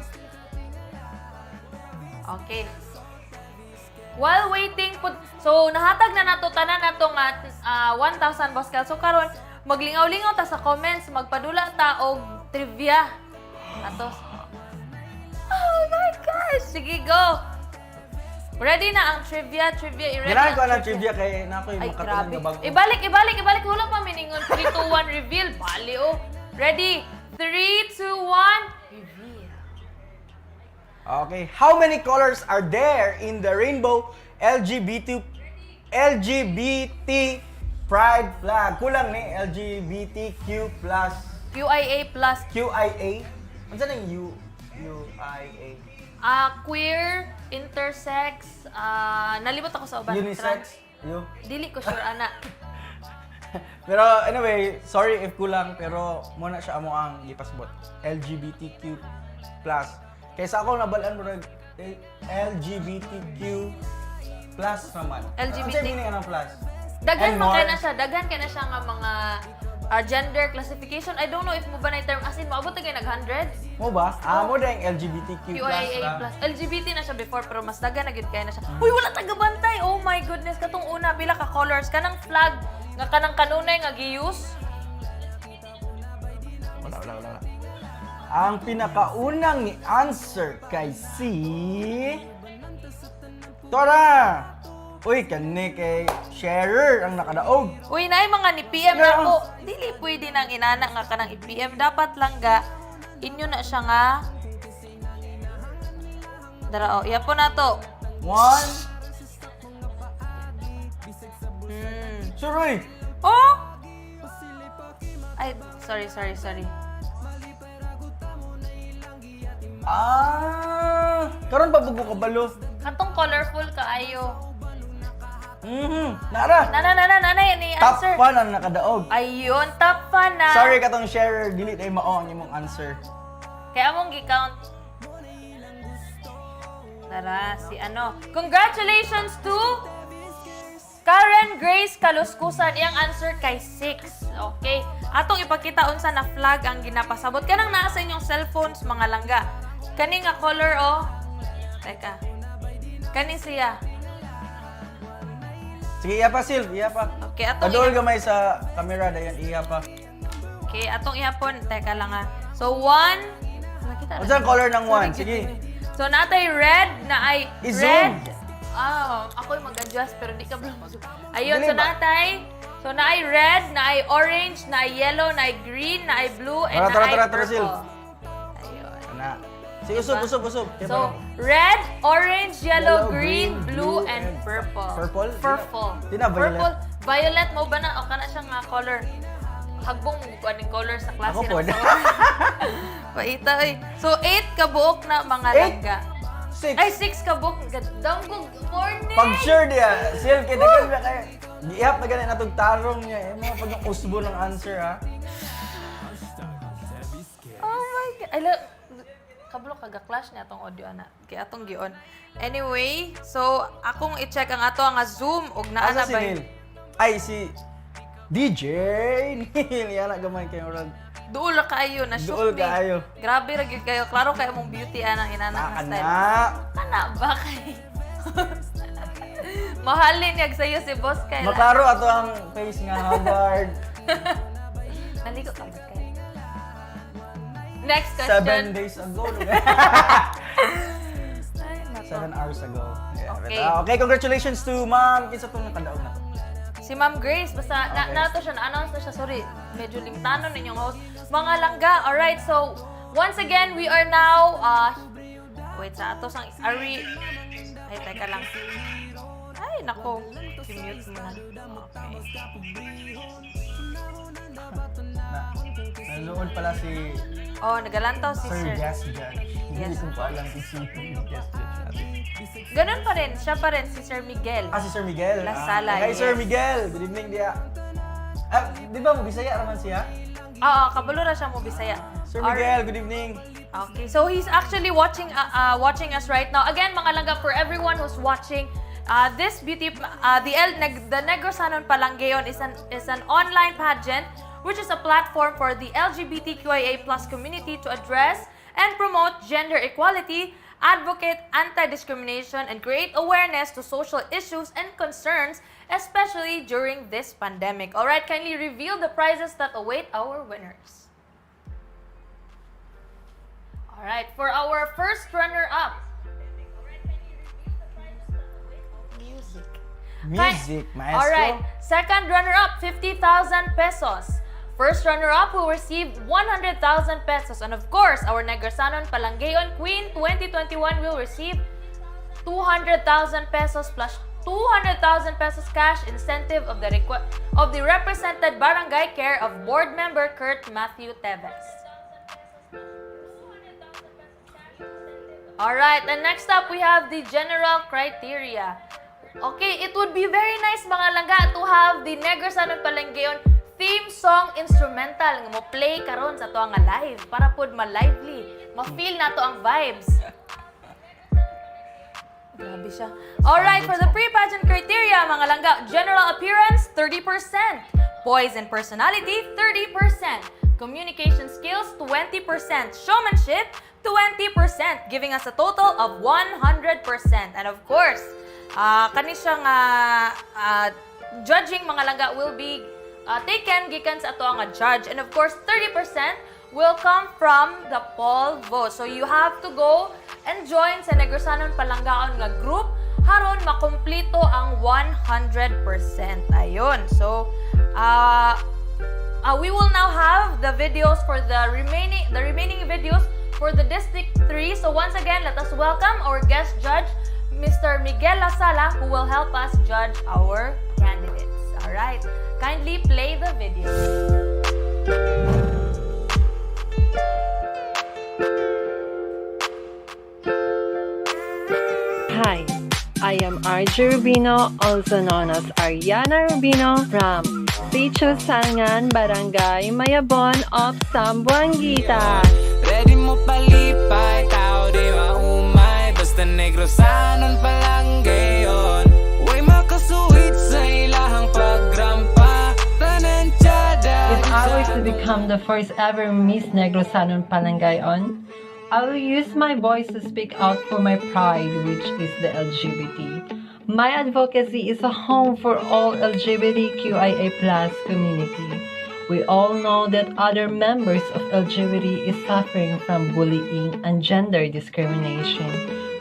Okay. While waiting po, so nahatag na nato tanan nato nga 1,000 boss Kel. So karon maglingaw-lingaw ta sa comments, magpadula ta og trivia. Atos. Oh my gosh, sige go. Ready na ang trivia, i-ready. Ganahan ko ang ang trivia kay nako yung Ay, makatunan grabe. na bago. Ibalik. Wala pa miningon. 3, 2, 1, reveal. Bali, oh. Ready? 3, 2, 1, reveal. Okay, how many colors are there in the rainbow LGBT pride flag? Kulang ni LGBTQ plus QIA plus QIA. Ano saan yung UIA? queer, intersex, nalimot ako sa uban. Unisex? Dili ko sure, ana. Pero anyway, sorry if kulang, pero muna siya amo ang ipasbot. LGBTQ plus. Kaysa ako nabalaan mo rin LGBTQ plus naman. LGBT. Ano siya meaning ng plus? Daghan And man more. daghan kay na siya nga mga gender classification. I don't know if mo ba na yung term, as in, maabot na kayo nag-100? Mo ba? Mo na yung LGBTQ plus QIA lang. plus. LGBT na siya before, pero mas daga na gid kaya na siya. Uy, wala taga-bantay! Oh my goodness, katong una, pila ka colors. Kanang flag, nga kanang kanunay nga gi-use. Wala. Ang pinakaunang ni answer kay si Tora! Uy, kani kay sharer ang nakadaog. Uy, naay mga ni PM Yeah. na ko. Dili pwede nang inana nga kanang i-PM. Dapat lang ga, inyo na siya nga. Dara, oh, iyapo na to. 1. Sure, uy. Oh! Ay, sorry. Karon pa bugo ka balo. Katong colorful kaayo. Nara. Nana, yan ni Top answer. 1 ang nakadaog. Ayun, top fan na. Sorry katong sharer, dili tayo mao ang imong answer. Kaya among gi-count. Tara, si ano. Congratulations to Karen Grace Kaluskusan. Iyang answer kay 6. Okay. Atong ipakita unsa na flag ang ginapasabot. Kanang naa sa inyong cellphones, mga langga. Kani nga color, oh. Teka. Kani siya. Sige, iya pa, Sil. Iya pa. Okay, atong Paduol gamay sa camera, dayan iya pa. Okay, atong ihapon. Teka lang ha. So, 1. Nakita Unsa ang color ng 1? Sige. So, natay red na ay I-zoom. red. Ako'y mag-adjust pero di ka blang mag-zoom. Ayun, Dili so ba? natay. So, na ay red, na ay orange, na ay yellow, na ay green, na ay blue, and Tara, na ay tara, Sil. purple. Ayun. Ana. Sige, usog. So, red, orange, yellow, Yellow, green, green, blue, blue, and and purple. purple? Purple. Di na violet? Purple. Violet mo ba na? O ka na siyang color. Hagbong mo aning color sa klase Ako po. ng Paita, oy. So, 8 kabuok na mga 8? langga. 6. Ay, 6 kabuok. Gandang good morning! Pag sure diya, Sil, kaya dagan ba kayo? Giihap na ganun natong tarong niya. Mga pag yung usbo ng answer, ha? Oh my God. Ay, kabulok kaga-clash niya atong audio ana. Kaya atong gion. Anyway, so akong i-check ang ato nga Zoom ug naa na Asa si ba? Neil? Ay, si DJ Neil. Yan na gamay kayo rag. Duol ra kaayo na shoot Duol me. kaayo. Grabe ra gyud kayo. Klaro kay among beauty anang inana nga style. Ana. Kana ba kay? Mahalin yag sa'yo si Boss Kyle. Maklaro ato ang face nga Howard. Naligo ka, Boss Kyle. Next question. 7 days ago. Ay, nako. 7 hours ago. Yeah, Okay. Okay, congratulations to Ma'am. Kinsa to nakadaog na to? Si Ma'am Grace, basta nato siya, na-announce na siya, sorry, medyo limitanon ninyong host. Mga langga, alright, so, once again, we are now, wait, sa ato sang, are we, ay, teka lang. Ay, nako, mute mo na. Okay. Nanood pala si Oh, nagalantaw si Sir Sir. Guest Judge. Hindi Yes. ko pa alam kung sino yung Guest Judge natin. Ganun pa rin, siya pa rin, si Sir Miguel. Si Sir Miguel. Lasala, Hi, Sir yes. Miguel. Good evening, dia. Di ba mo Bisaya naman siya? Oo, kabalo na siya mo Bisaya. Sir Miguel, good evening. Okay, so he's actually watching us right now. Again, mga langga, for everyone who's watching, this the Negrosanon PalangGAYon is an online pageant which is a platform for the LGBTQIA+ community to address and promote gender equality, advocate anti-discrimination, and create awareness to social issues and concerns, especially during this pandemic. All right, kindly reveal the prizes that await our winners. All right, for our first runner-up, Music, maestro. all right, second runner-up, 50,000 pesos. First runner-up will receive 100,000 pesos. And of course, our Negrosanon PalangGAYon Queen 2021 will receive 200,000 pesos plus 200,000 pesos cash incentive of the represented barangay care of board member Kurt Matthew Teves. Alright, and next up we have the general criteria. Okay, it would be very nice mga langga to have the Negrosanon PalangGAYon theme song instrumental nga mo play karon sa to nga live para pod ma-lively, ma-feel nato ang vibes. Grabe siya. Alright, for the pre-pageant criteria, mga langga, general appearance, 30%. Poise and personality, 30%. Communication skills, 20%. Showmanship, 20%. Giving us a total of 100%. And of course, kani siyang judging mga langga will be taken gikan sa ato nga judge. And of course, 30% will come from the poll vote. So you have to go and join sa Negrosanon PalangGAYon nga group haron makumpleto ang 100%. Ayun. So we will now have the videos for the remaining videos for the District 3. So once again, let us welcome our guest judge, Mr. Miguel Lasala, who will help us judge our candidates. All right. Kindly play the video. Hi, I am RJ Rubino, also known as Ariana Rubino from Picho Sangan, Barangay Mayabon of Sambuanguita. Ready mo palipay, tao di maumay. Basta Negrosanon PalangGAYon. Way makasuhit sa ilahang pagrampa. Tanansyada. If I were to become the first ever Miss Negrosanon PalangGAYon, I will use my voice to speak out for my pride, which is the LGBT. My advocacy is a home for all LGBTQIA+ community. We all know that other members of LGBT is suffering from bullying and gender discrimination,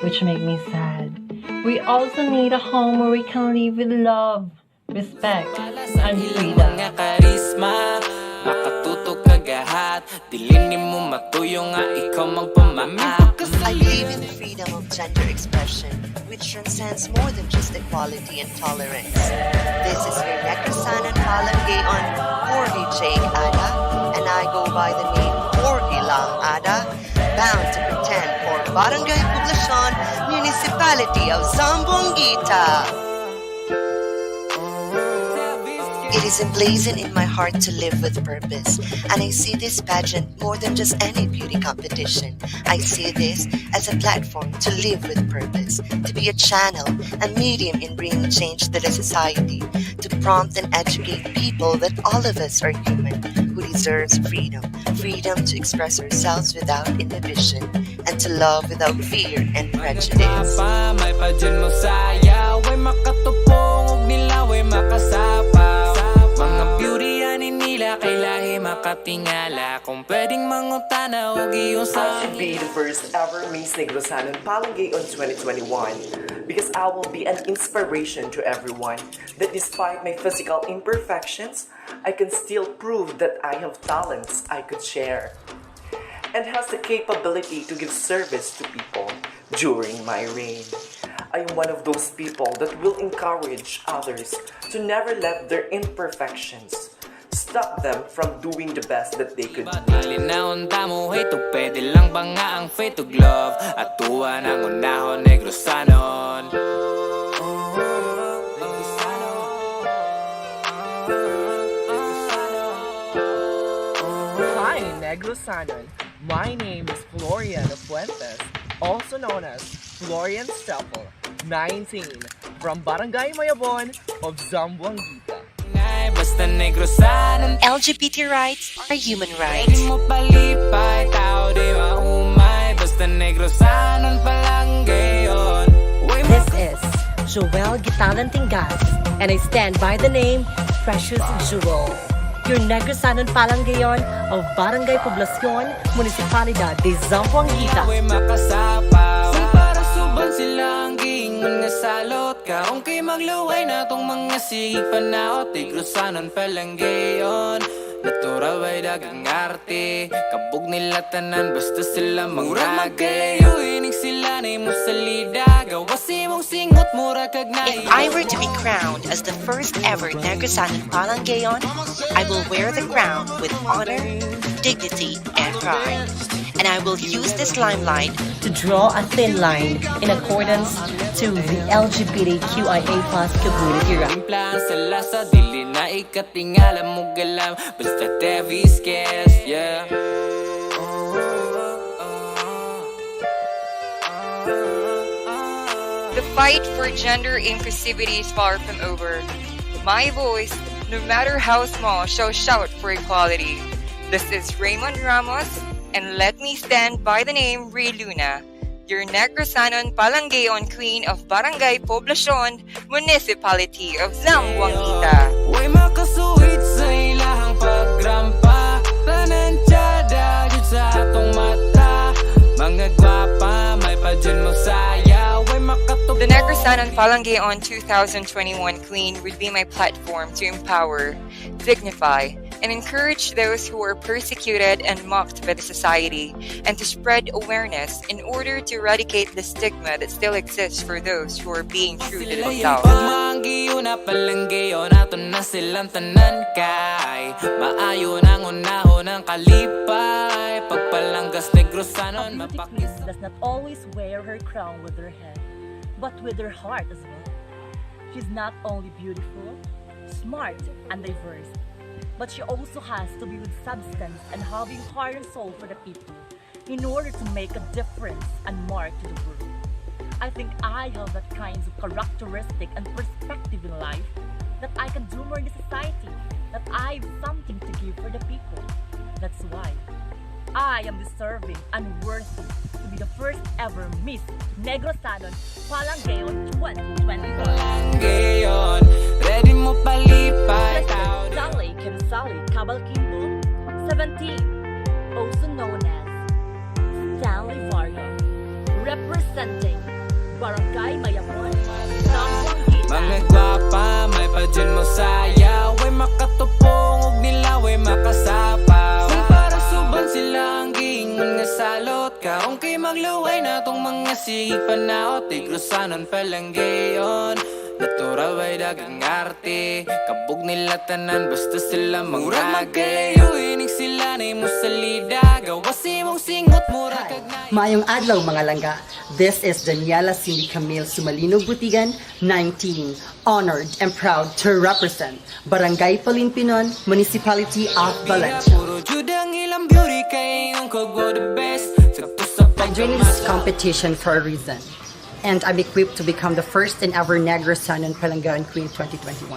which make me sad. We also need a home where we can live with love, respect, and freedom. Mga karisma, makatutok kagahat. Dilinin mo matuyo nga ikaw magpamaak. I believe in the freedom of gender expression, which transcends more than just equality and tolerance. This is your Negrosanon PalangGAYon, Jorge Jake Ada, and I go by the name Jorge Lang Ada, bound to contend for Barangay Poblacion, Municipality of Zamboanguita. It is emblazoned in my heart to live with purpose, and I see this pageant more than just any beauty competition. I see this as a platform to live with purpose, to be a channel, a medium in bringing change to the society, to prompt and educate people that all of us are human, who deserves freedom, freedom to express ourselves without inhibition, and to love without fear and prejudice. May padyan mo sayaw, ay makatupo nila way makasapaw. Mga beauty ani nila kay lahi makatingala. Kung pwedeng mangutana og iyong I sa should be the first ever Miss Negrosanon PalangGAYon 2021 because I will be an inspiration to everyone that despite my physical imperfections, I can still prove that I have talents I could share and has the capability to give service to people during my reign. I am one of those people that will encourage others to never let their imperfections stop them from doing the best that they could be. Linawon tamo ito pwede lang ba nga ang fate to glove at tuwa ng unahon Negrosanon. Hi, Negrosanon. My name is Florian Fuentes, also known as Florian Stapel, 19, from Barangay Mayabon of Zamboanguita. Ngay basta Negrosanon. LGBT rights are human Pwede rights. mo palipay, tao di maumay. Basta Negrosanon PalangGAYon. This is Joel Gitalan Tingas, and I stand by the name Precious Jewel. Your Negrosanon PalangGAYon of Barangay Poblacion, Municipalidad de Zamboanguita. Way makasapaw. Kung para suban sila ang giingon nga salot ka. Kung kay magluway na tong mga sigig panaot. Negrosanon PalangGAYon. Natural way dagang arte. Kabog nila tanan basta sila mga magayo. Inig sila na imong salida. Gawas imong singot mura kag If I were to be crowned as the first ever Negrosanon PalangGAYon, I will wear the crown with honor, dignity, and pride. And I will use this limelight To draw a thin line in accordance to the LGBTQIA+ community rights. Plan sa lasa, dili na ikatingala mo galam. Basta Teves, yeah. The fight for gender inclusivity is far from over. My voice, no matter how small, shall shout for equality. This is Raymond Ramos, and let me stand by the name Ray Luna, your Negrosanon PalangGAYon Queen of Barangay Poblacion, Municipality of Zamboanguita. Way makasuhit sa ilahang pagrampa. Tanan tiyada, jud sa atong mata. Mga gwapa, may padyan mo saya. Way makatupok. The Negrosanon PalangGAYon 2021 Queen would be my platform to empower, dignify, and encourage those who are persecuted and mocked by the society, and to spread awareness in order to eradicate the stigma that still exists for those who are being true to Sila yung themselves. pagmanggiyo na PalangGAYon. Ato na silang tanan kay maayo nang unahon ang kalipay. Pagpalanggas Negrosanon A beauty mapakis. queen does not always wear her crown with her head, but with her heart as well. She's not only beautiful, smart, and diverse, but she also has to be with substance and having heart and soul for the people in order to make a difference and mark to the world. I think I have that kinds of characteristic and perspective in life that I can do more in the society, that I have something to give for the people. That's why I am deserving and worthy to be the first ever Miss Negrosanon PalangGAYon 2021. PalangGAYon, ready mo palipay, tao di Sally Kinsali Cabalquinto, 17, also known as Stanley Vario, representing Barangay Mayabon, Zamboanguita. mga gwapa, may padyan mo saya. Way makatupong, og nila way makasapaw. Kung para suban sila ang giingon nga salot ka. Kung kay magluway na tong mga sigig panaot. Negrosanon PalangGAYon. Natural way dagang arte. Kabog nila tanan basta sila mga magayo. Inig sila na imong salida. Gawas imong singot mura kag na. Maayong adlaw mga langga. This is Daniela Cindy Camille Sumalinog Butigan, 19, honored and proud to represent Barangay Palimpinon, Municipality of Valencia. Puro jud ang ilang beauty kay yung kagwa the best. I joined this competition for a reason, and I'm equipped to become the first and ever Negrosanon PalangGAYon Queen 2021.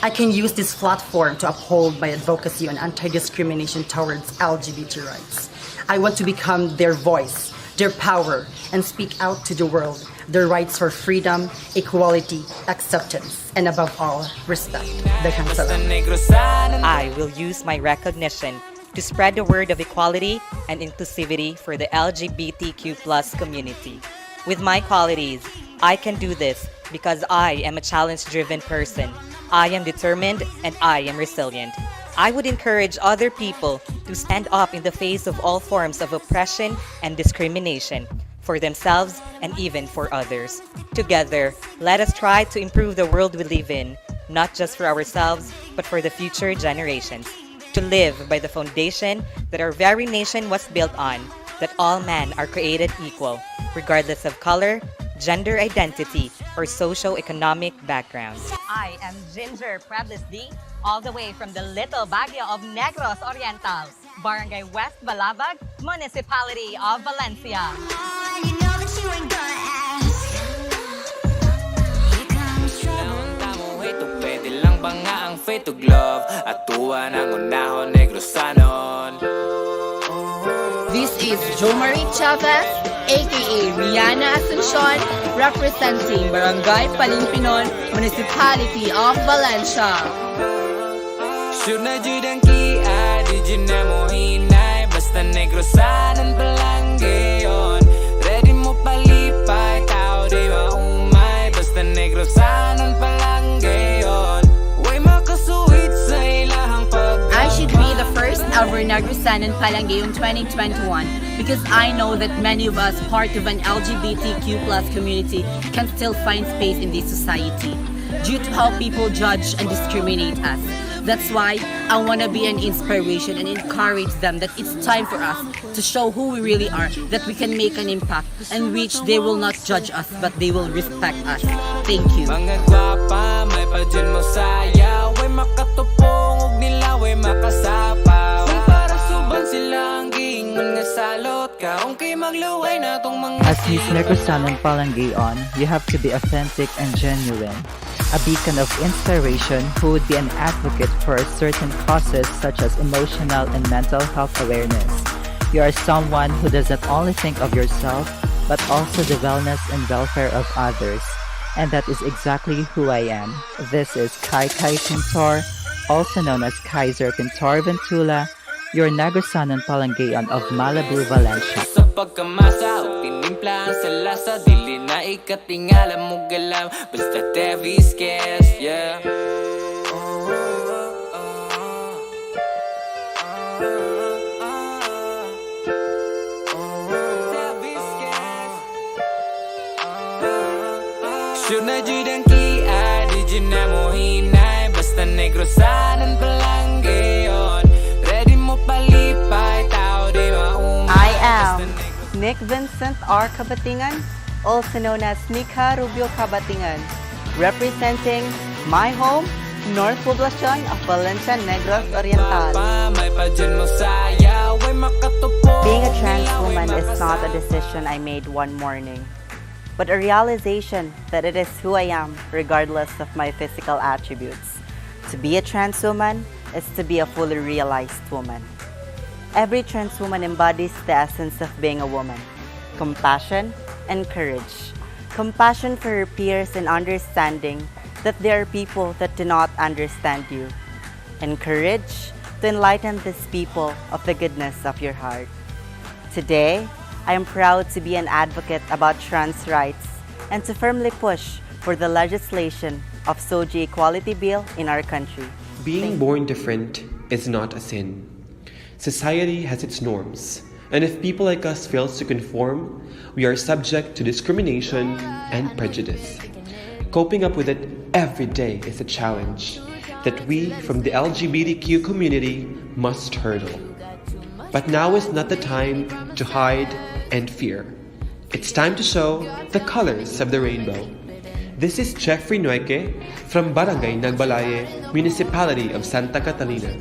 I can use this platform to uphold my advocacy on anti-discrimination towards LGBT rights. I want to become their voice, their power and speak out to the world their rights for freedom, equality, acceptance, and above all, respect. Daghang salamat. I will use my recognition to spread the word of equality and inclusivity for the LGBTQ+ community. With my qualities, I can do this because I am a challenge-driven person. I am determined and I am resilient. I would encourage other people to stand up in the face of all forms of oppression and discrimination for themselves and even for others. Together, let us try to improve the world we live in, not just for ourselves, but for the future generations. To live by the foundation that our very nation was built on, that all men are created equal, regardless of color, gender identity, or socio-economic background. I am Ginger Preblis-D, all the way from the little Baguio of Negros Oriental, Barangay West Balabag, Municipality of Valencia. Pwede lang ba nga ang fate to glove at tuwa ng unahon Negrosanon. This is Jo Marie Teves, aka Rihanna Asuncion, representing Barangay Palimpinon, Municipality of Valencia. Sure na jud ang kia, di jud na mo hinay, basta Negrosanon PalangGAYon. Ready mo palipay, tao di maumay, basta Negrosanon PalangGAYon. Way makasuhit sa ilahang I should be the first ever Negrosanon PalangGAYon 2021 because I know that many of us part of an LGBTQ+ community can still find space in this society due to how people judge and discriminate us. That's why I want to be an inspiration and encourage them that it's time for us to show who we really are, that we can make an impact and which they will not judge us but they will respect us. Thank you. Mga gwapa, may padyan mo sayaw, way makatupong og nila, way makasapaw. Kung para suban sila ang giingon nga salot ka, kay magluway na tong mga As Miss Negrosanon PalangGAYon, you have to be authentic and genuine. A beacon of inspiration who would be an advocate for certain causes such as emotional and mental health awareness. You are someone who doesn't only think of yourself, but also the wellness and welfare of others. And that is exactly who I am. This is Kai Pintor, also known as Kaiser Pintor Ventula, your Negrosanon PalangGAYon of Malibu, Valencia. Sa pagkamasa o tinimpla sa lasa, dili na ikatingala mo galaw, basta Teves cares, yeah. Sure na jud ang kia, di jud na mo hinay, basta Negrosanon PalangGAYon. Ready mo palipay, tao di maumay. I am Nick Vincent R. Kabatingan, also known as Nika Rubio Kabatingan, representing my home, North Poblacion of Valencia, Negros Oriental. Being a trans woman is not a decision I made one morning, but a realization that it is who I am regardless of my physical attributes. To be a trans woman is to be a fully realized woman. Every trans woman embodies the essence of being a woman: compassion and courage. Compassion for her peers and understanding that there are people that do not understand you. And courage to enlighten these people of the goodness of your heart. Today, I am proud to be an advocate about trans rights and to firmly push for the legislation of SOGI Equality Bill in our country. Being born different is not a sin. Society has its norms, and if people like us fail to conform, we are subject to discrimination and prejudice. Coping up with it every day is a challenge that we from the LGBTQ community must hurdle. But now is not the time to hide and fear. It's time to show the colors of the rainbow. This is Jeffrey Nueke from Barangay Nagbalaye, Municipality of Santa Catalina.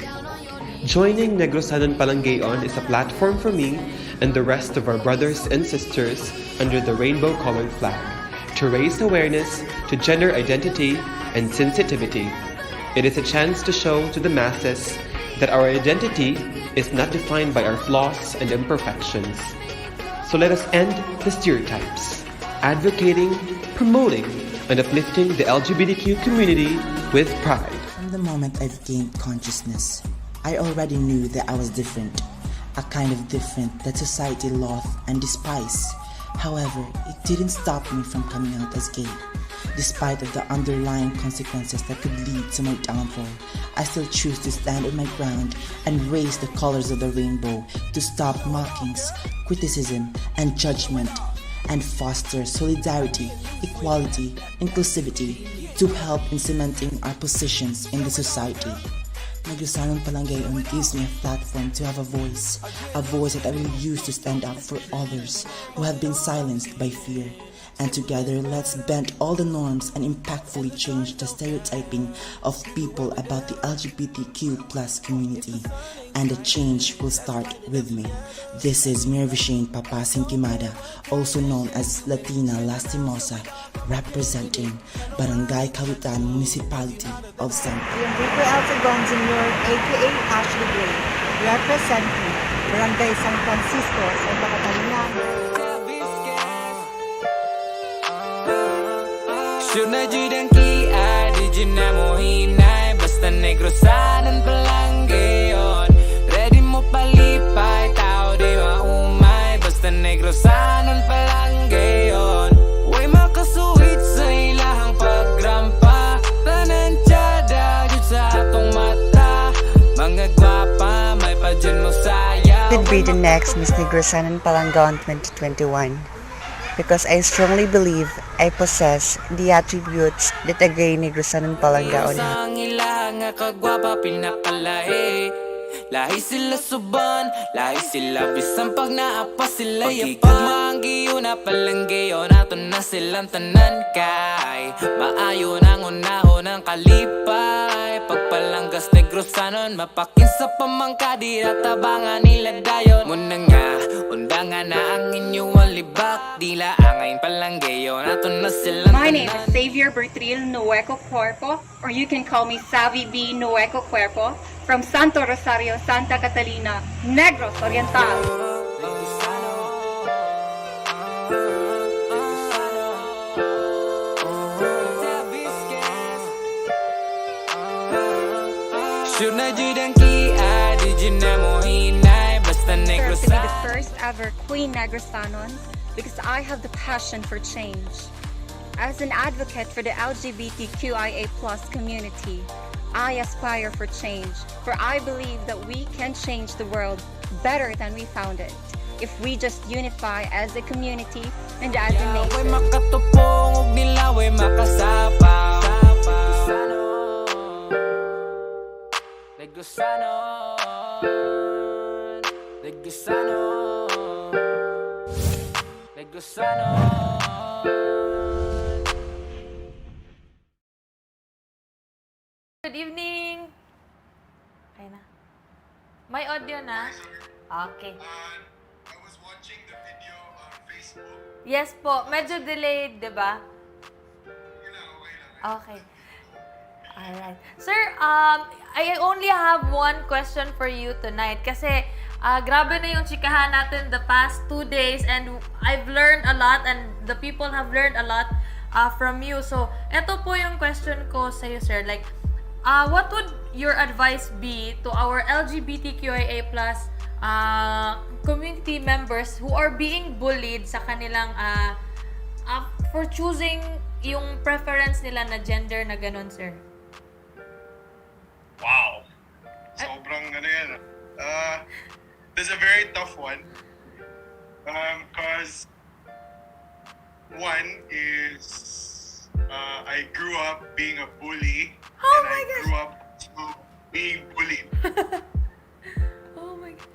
Joining Negrosanon PalangGAYon is a platform for me and the rest of our brothers and sisters under the rainbow-colored flag to raise awareness to gender identity and sensitivity. It is a chance to show to the masses that our identity is not defined by our flaws and imperfections. So let us end the stereotypes, advocating, promoting, and uplifting the LGBTQ community with pride. From the moment I've gained consciousness, I already knew that I was different, a kind of different that society loathed and despised. However, it didn't stop me from coming out as gay. Despite of the underlying consequences that could lead to my downfall, I still choose to stand on my ground and raise the colors of the rainbow to stop mockings, criticism, and judgment, and foster solidarity, equality, inclusivity to help in cementing our positions in the society. Negrosanon PalangGAYon gives me a platform to have a voice that I will use to stand up for others who have been silenced by fear. And together, let's bend all the norms and impactfully change the stereotyping of people about the LGBTQ plus community. And the change will start with me. This is Mirvishane Papasing Kimada, also known as Latina Lastimosa, representing Barangay Kawitan Municipality of Santa. Enrique Altagon Jr., aka Ashley Gray, representing Barangay San Francisco, Santa Catalina. Sure na jud ang kia, di jud na mo hinay. Basta Negrosanon PalangGAYon. Ready mo palipay, tao di maumay. Basta Negrosanon PalangGAYon. Way makasuhit sa ilahang pagrampa. Tanan tiyada jud sa atong mata. Mga gwapa, may pa dyan mo sayaw. Could be the next Miss Negrosanon PalangGAYon 2021. Because I strongly believe I possess the attributes that a gay Negrosanon PalangGAYon has. Ang ilang nga kagwapa pinakalahi. Lahi sila suban, lahi sila bisan pag naapa sila yapa. Pagmanggiyo na PalangGAYon, ato na silang tanan kay maayo nang unahon ang kalipay. Pagpalanggas Negrosanon, mapakin sa pamangka di natabangan nila dayon. Muna nga, undangan na ang inyong walibak. Dila angayin PalangGAYon, ato na silang My name is Xavier Bertril Nueco Cuerpo, or you can call me Savvy B Nueco Cuerpo, from Santo Rosario, Santa Catalina, Negros Oriental. Sure na jud ang kia, di jud na mo hinay. Basta To be Negrosanon. the first ever Queen Negrosanon because I have the passion for change. As an advocate for the LGBTQIA+ community, I aspire for change, for I believe that we can change the world better than we found it if we just unify as a community and as a Way nation. makatupong ug nila way makasapaw. Negrosanon, Negrosanon, Negrosanon. Good evening. Okay na. May audio na? Okay. I was watching the video on Facebook. Yes po. Medyo delayed, di ba? Okay. Alright. Sir, I only have one question for you tonight kasi grabe na yung chikahan natin the past 2 days and I've learned a lot and the people have learned a lot from you. So, eto po yung question ko sa iyo, sir. Like, what would your advice be to our LGBTQIA+ community members who are being bullied sa kanilang for choosing yung preference nila na gender na ganun, sir? Wow. Sobrang ano yan. This is a very tough one. Because one is I grew up being a bully. Oh and my I gosh. grew up being bullied. Oh my God.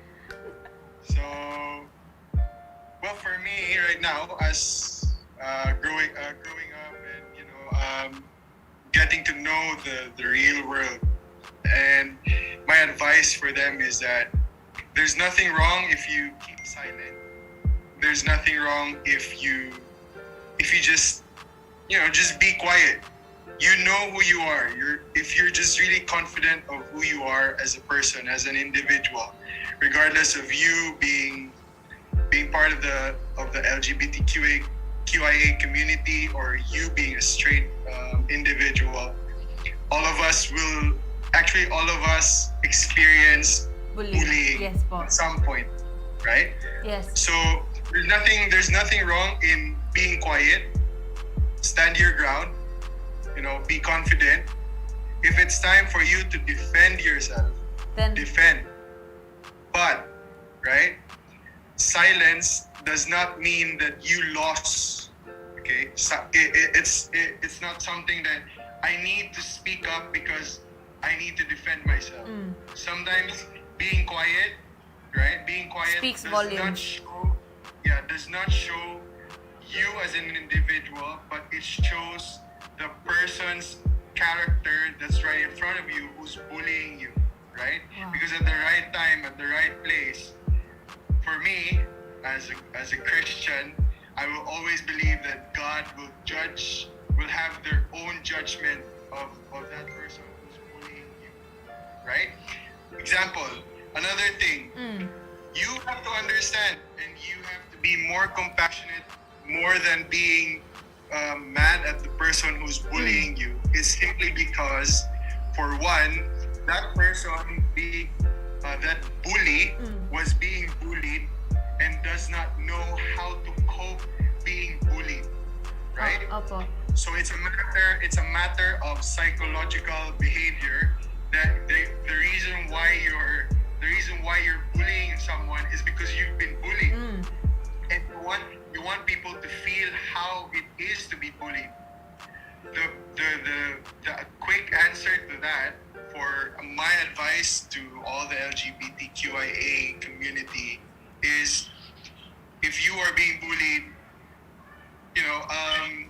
So, well, for me right now, as growing up and getting to know the real world, and my advice for them is that there's nothing wrong if you keep silent. There's nothing wrong if you just just be quiet. You know who you are. If you're just really confident of who you are as a person, as an individual, regardless of you being being part of the LGBTQIA community, or you being a straight individual, all of us experience bullying Yes po. at some point, right? Yes. So there's nothing wrong in being quiet, stand your ground, be confident. If it's time for you to defend yourself, Then defend. But, right, silence does not mean that you lost. Okay, so it's not something that I need to speak up because I need to defend myself. Sometimes being quiet, right? Being quiet Speaks does volumes. does not show you as an individual, but it shows the person's character that's right in front of you who's bullying you, right? Wow. Because at the right time, at the right place, for me, as a Christian, I will always believe that God will have their own judgment of that person who's bullying you, right? Example, another thing, you have to understand and you have to be more compassionate, more than being mad at the person who's bullying you, is simply because, for one, that person that bully was being bullied and does not know how to cope being bullied, right? Opo. So it's a matter of psychological behavior, that the reason why you're bullying someone is because you've been bullied, and you want people to feel how it is to be bullied. The quick answer to that, for my advice to all the LGBTQIA community, is if you are being bullied,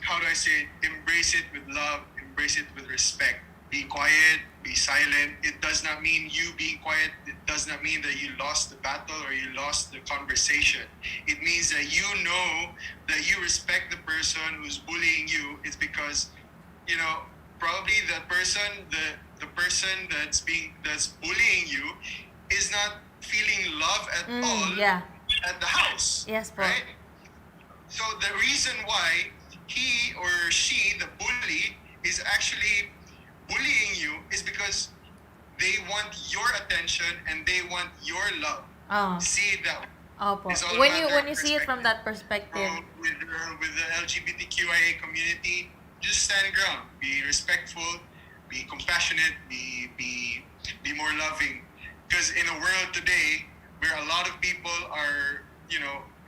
how do I say it? Embrace it with love, embrace it with respect. Be quiet, be silent. It does not mean you being quiet, it does not mean that you lost the battle or you lost the conversation. It means that you know that you respect the person who's bullying you. It's because, probably the person that's bullying you is not feeling love at all at the house. Yes, po. Right? So the reason why he or she, the bully, is actually bullying you is because they want your attention and they want your love. Oh. See it that way. Opo. It's all When about you see it from that perspective. So with the LGBTQIA community, just stand ground. Be respectful. Be compassionate. Be more loving. Because in a world today where a lot of people are,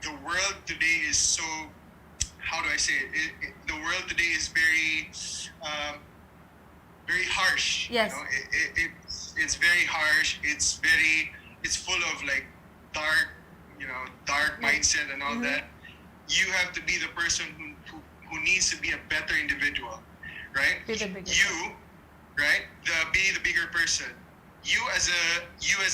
the world today is so, how do I say it? The world today is very, very harsh. Yes. It's very harsh. It's full of like dark, dark mindset and all that. You have to be the person who needs to be a better individual, right? Be the bigger You, right? Be the bigger person. You as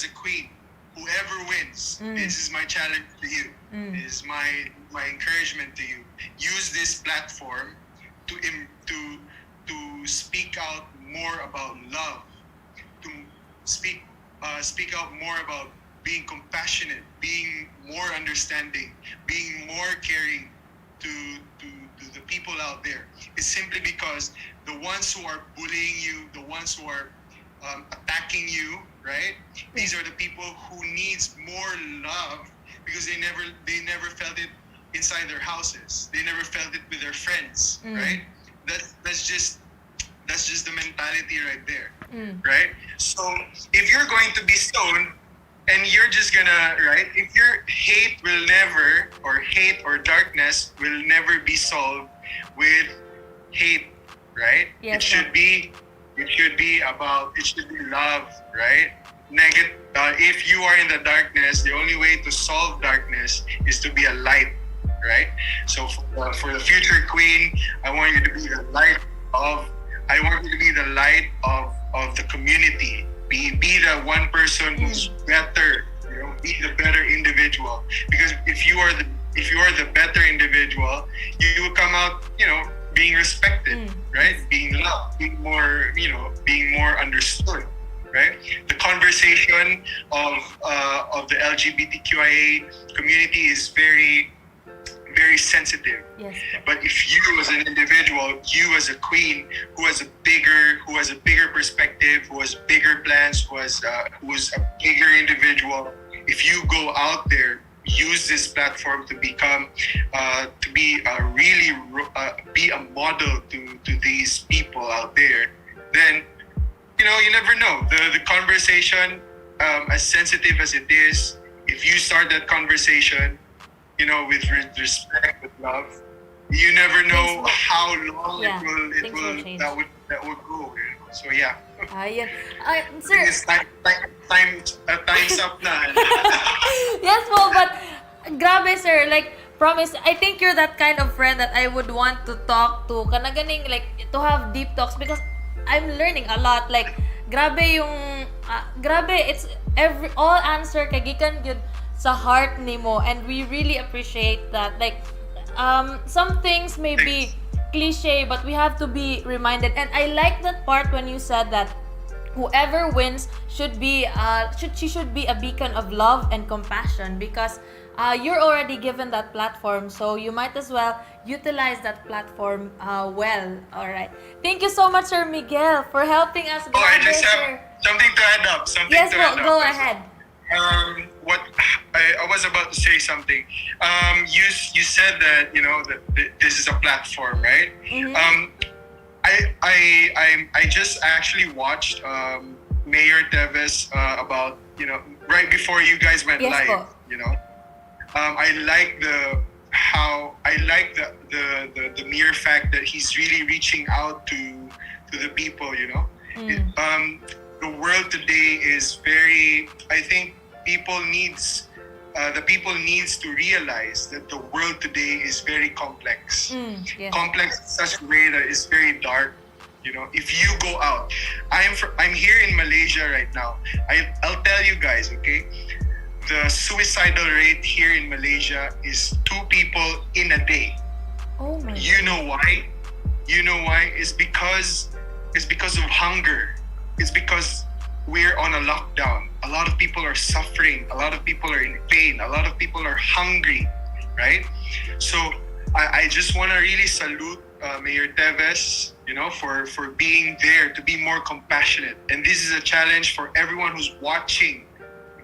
a queen, whoever wins, this is my challenge to you. This is my encouragement to you. Use this platform to speak out more about love, to speak out more about being compassionate, being more understanding, being more caring to the people out there. It's simply because the ones who are bullying you, the ones who are attacking you, right? These are the people who needs more love because they never felt it inside their houses. They never felt it with their friends, right? That's just the mentality right there, right? So if you're going to be stoned and you're just gonna, right? If your hate or darkness will never be solved with hate, right? Yes, it should be love, right? If you are in the darkness, the only way to solve darkness is to be a light, right? So for the future queen, I want you to be the light of the community. Be the one person who's better, be the better individual. Because if you are the better individual, you will come out, being respected, right? Being loved, being more understood, right? The conversation of the LGBTQIA community is very, very sensitive. Yes. But if you as an individual, you as a queen who has a bigger perspective, who has bigger plans, who is a bigger individual, if you go out there, use this platform to become be a model to these people out there, then you never know. The conversation, as sensitive as it is, if you start that conversation, with respect, with love, you never know how long that will go. So yeah. Ayan. Sir, it's time's up na. Yes po, but grabe sir, like promise, I think you're that kind of friend that I would want to talk to, kanaganing like to have deep talks because I'm learning a lot. Like grabe yung it's all answer kay gikan gyud sa heart nimo, and we really appreciate that. Like some things may be cliche, but we have to be reminded. And I like that part when you said that whoever wins should be a beacon of love and compassion, because you're already given that platform, so you might as well utilize that platform well. All right. Thank you so much, Sir Miguel, for helping us. I just have something to add up. Yes, go ahead. What I was about to say something. You said that that this is a platform, right? Mm-hmm. I just actually watched Mayor Teves about right before you guys went live. I like the mere fact that he's really reaching out to the people. The world today is very. I think the people needs to realize that the world today is very complex. Yes. Complex in such a way that it's very dark. If you go out, I'm here in Malaysia right now. I'll tell you guys, okay? The suicidal rate here in Malaysia is 2 people in a day. Oh my. You know why? It's because of hunger. It's because we're on a lockdown. A lot of people are suffering. A lot of people are in pain. A lot of people are hungry, right? So I just want to really salute Mayor Teves, for being there to be more compassionate. And this is a challenge for everyone who's watching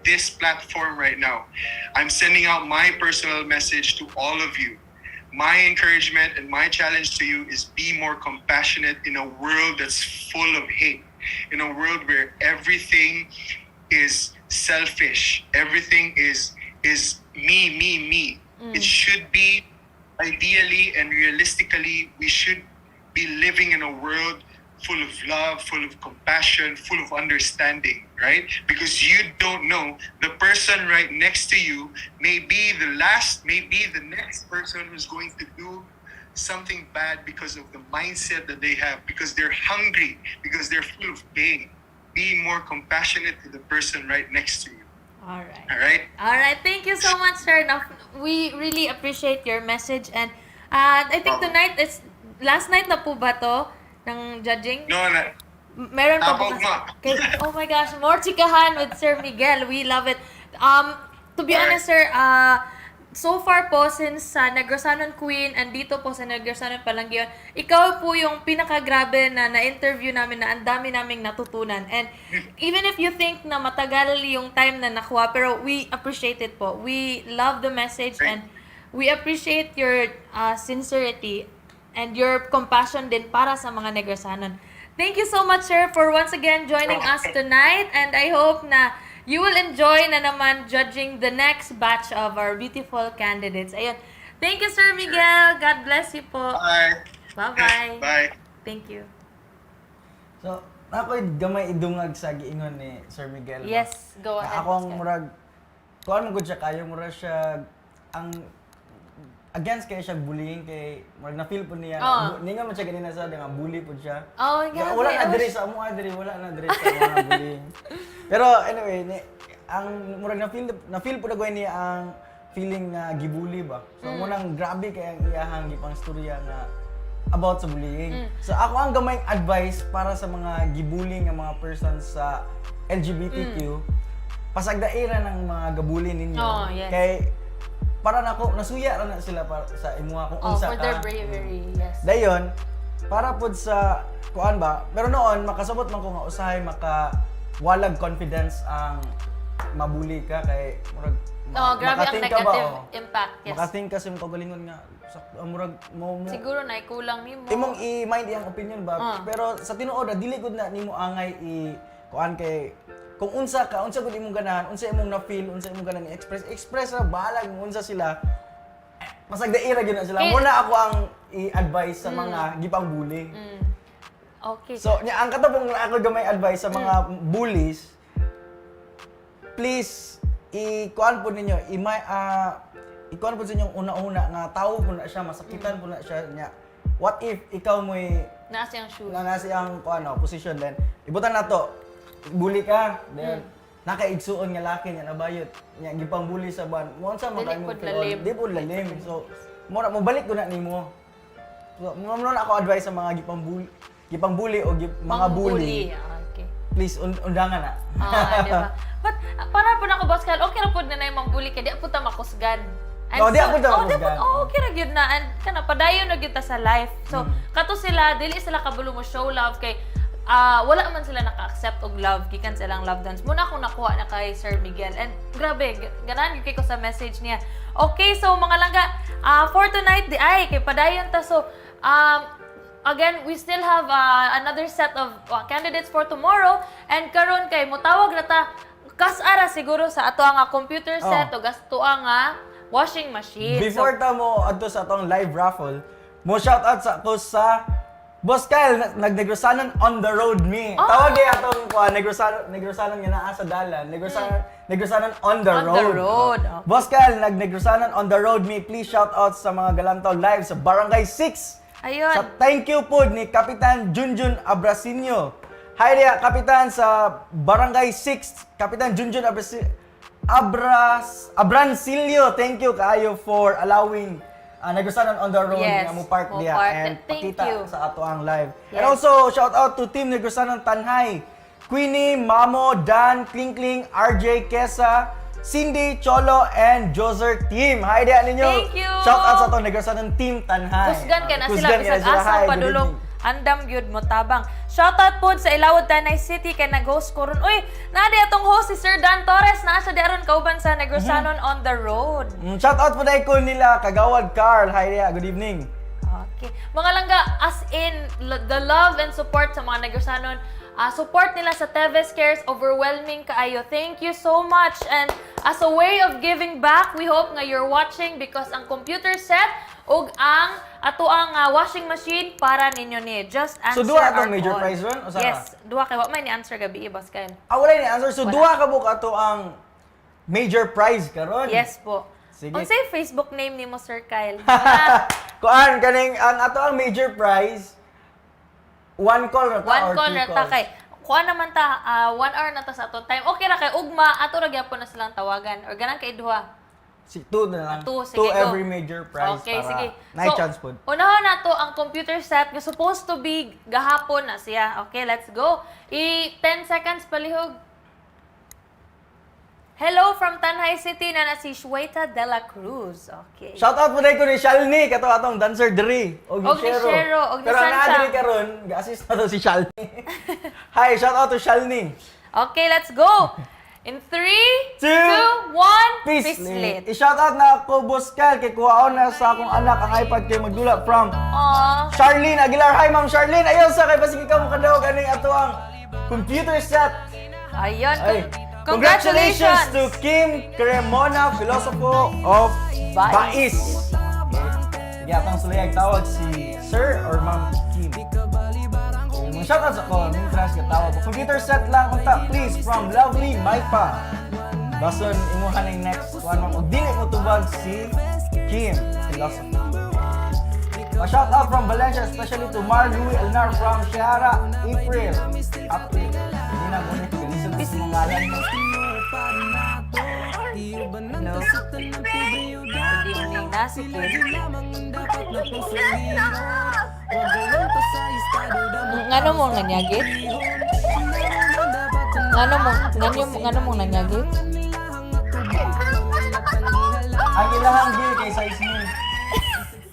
this platform right now. I'm sending out my personal message to all of you. My encouragement and my challenge to you is be more compassionate in a world that's full of hate. In a world where everything is selfish, everything is me. It should be, ideally and realistically, we should be living in a world full of love, full of compassion, full of understanding, right? Because you don't know, the person right next to you may be the next person who's going to do something bad because of the mindset that they have, because they're hungry, because they're full of pain. Be more compassionate to the person right next to you. All right. All right. Thank you so much, sir. We really appreciate your message, and I think tonight is last night na po ba to ng judging? No, Meron pa po kasi. Oh my gosh, more chikahan with Sir Miguel. We love it. To be honest, sir, so far po, since sa Negrosanon Queen and dito po sa Negrosanon PalangGAYon, ikaw po yung pinakagrabe na-interview namin na ang dami naming natutunan. And even if you think na matagal yung time na nakuha, pero we appreciate it po. We love the message and we appreciate your sincerity and your compassion din para sa mga Negrosanon. Thank you so much, sir, for once again joining us tonight, and I hope na you will enjoy na naman judging the next batch of our beautiful candidates. Ayun. Thank you, Sir Miguel. God bless you po. Bye. Bye-bye. Bye. Thank you. So, ako'y gamay idungag sa giingon ni Sir Miguel. Yes, go ahead. Akong murag, kuhaan mo gud siya kayo, murag siya, ang against kay siya bullying kay murag na feel po niya ninga man siya ganina sa nga bully po siya. Oh, yeah. Wala na diri sa amo wala na diri sa mga bullying. Pero anyway, ang murag na feel po dagway niya ang feeling nga gibully ba. So munang grabe kay ang iyahang gipang storya nga about sa bullying. So ako ang gamayng advice para sa mga gibullying nga mga persons sa LGBTQ, pasagdaira ng mga gabulin ninyo. Oh, yes. Kay para nako nasuya ra na sila para sa imuha kung unsa for their bravery, yes. Dayon, para pod sa kuan ba, pero noon makasabot man ko nga usahay walag confidence ang mabuli ka kay murag Grabe ang makating ka ba, negative impact, yes. Makating ka sa pagalingon nga murag mo Siguro na kulang nimo. imong i-mind iyang opinion ba, pero sa tinuod dili gud na nimo angay kuan kay kung unsa gud imong ganahan, unsa imong na-feel, unsa imong ganahan express ra balag unsa sila. Masagdaira gyud na sila. Muna ako ang i-advise sa mga gipang bully. Okay. So, ang katapong ako gamay advice sa mga bullies, please ikuan po ninyo, ikuan po sa inyong una-una nga tao po na siya, masakitan po na siya niya. What if ikaw mo'y nasa yung shoes. nasa yung position then ibutan na to. Bully ka, then nakaigsuon nga laki nga nabayot. Nya gipang bully sa ban. Mo unsa man Dili mo pud lalim. Di pud lalim. So mo balik ko na nimo. So mo na ako advice sa mga gipang bully o mga bully. Okay. Please undangan na. Di ba? But para po na ko boss Kyle, okay ra pud na yung mambuli kay di po ta makusgan. Di ako daw makusgan. Okay ra gyud na and kana padayon na gyud ta sa life. So kato sila dili sila kabulo mo show love kay wala man sila naka-accept og love gikan sa ilang love dance. Muna akong nakuha na kay Sir Miguel and grabe ganahan gyud kay ko sa message niya. Okay, so mga langga, for tonight di ay kay padayon ta so again, we still have another set of candidates for tomorrow and karon kay motawag na ta kas-ara siguro sa ato nga computer set o gasto nga washing machine. Before ta mo adto sa atong live raffle, mo shout out sa ako sa Boss Kyle, nag-Negrosanon on the road me. Tawag din atong Negrosanon nga naa sa dalan. Negrosanon on the road. Boss Kyle, nag-Negrosanon on the road me. Please shout out sa mga galantaw live sa Barangay 6. Ayun. Sa thank you po ni Kapitan Junjun Abrasinio. Hi dia, Kapitan sa Barangay 6. Kapitan Junjun Abrancilio. Thank you kaayo for allowing Negrosanon on the road nga mo park diya and pakita sa ato ang live. Yes. And also shout out to Team Negrosanon Tanhay. Queenie, Mamo, Dan, Klingkling, RJ, Kesa, Cindy, Cholo, and Joser Team. Hi diya ninyo. Thank you. Shout out sa ato Negrosanon Team Tanhay. Kusgan ka na sila Kusgan bisag ka na sila. asa Hi, good padulong. evening. Andam gyud mo tabang. Shoutout po sa Ilawod Tanay City kay nag-host ko ron. Uy, nadi atong host si Sir Dan Torres na siya diaron kauban sa Negrosanon on the road. Shoutout po dahil ko nila Kagawad Carl. Hi dia, good evening. Okay. Mga langga, as in the love and support sa mga Negrosanon, support nila sa Teves Cares, overwhelming kaayo. Thank you so much. And as a way of giving back, we hope nga you're watching because ang computer set ug ang ato ang washing machine para ninyo ni. Just answer So duha our atong major call. prize ron? O saan Yes, duha kay wa may ni answer gabi boss Kyle. Wala ni answer. So Wala. duha ka buka to ang major prize karon. Yes po. Sige. Unsay Facebook name nimo Sir Kyle? Kuan kaning ang ato ang major prize one call na ta One or call two na ta calls? kay kuha naman ta 1 hour na ta sa atong time. Okay ra kay ugma ato ra gyapon na silang tawagan or ganang kay duha. Two na lang. Two, sige, Two go. every major prize Okay, para sige. night chance po. Unahon na to ang computer set nga supposed to be gahapon na siya. Okay, let's go. 10 seconds palihog. Hello from Tanhay City na si Shueta de la Cruz. Okay. Shout out po dahil ko ni Shalni, kato atong dancer diri. Og Og ni Shero, og ni Pero ang Sansa. naadiri karon, ga-assist na to si Shalni. Hi, shout out to Shalni. Okay, let's go. In 3, 2, 1, Peace. lit. I-shout out na ako, Boss Kyle, kay kuhaon na sa akong anak ang iPad kay magdula from Aww. Charlene Aguilar. Hi, Ma'am Charlene. Ayaw sa kay pasig ikaw makadaw ganing ato ang computer set. Ayun. Ay, congratulations to Kim Cremona, Philosopher of Bais. Sige, atong sulayag tawag si Sir or Ma'am Kim. Shoutout sa ko, yung trans ka tawag. Computer set lang unta, please, from lovely Maipa. Bason, imuhan yung next one mo. Dili mo tubag si Kim, Philosopher. Shoutout from Valencia, especially to Mar Louie Elnar from Shiara, April. Hindi na muna, kalisod ko sa mga ngalan mo. Hello. Good evening, nasi Kim. Ngano mo nga nyagit? Ngano mo nanyagi? Ang ilahang bill kay size mil.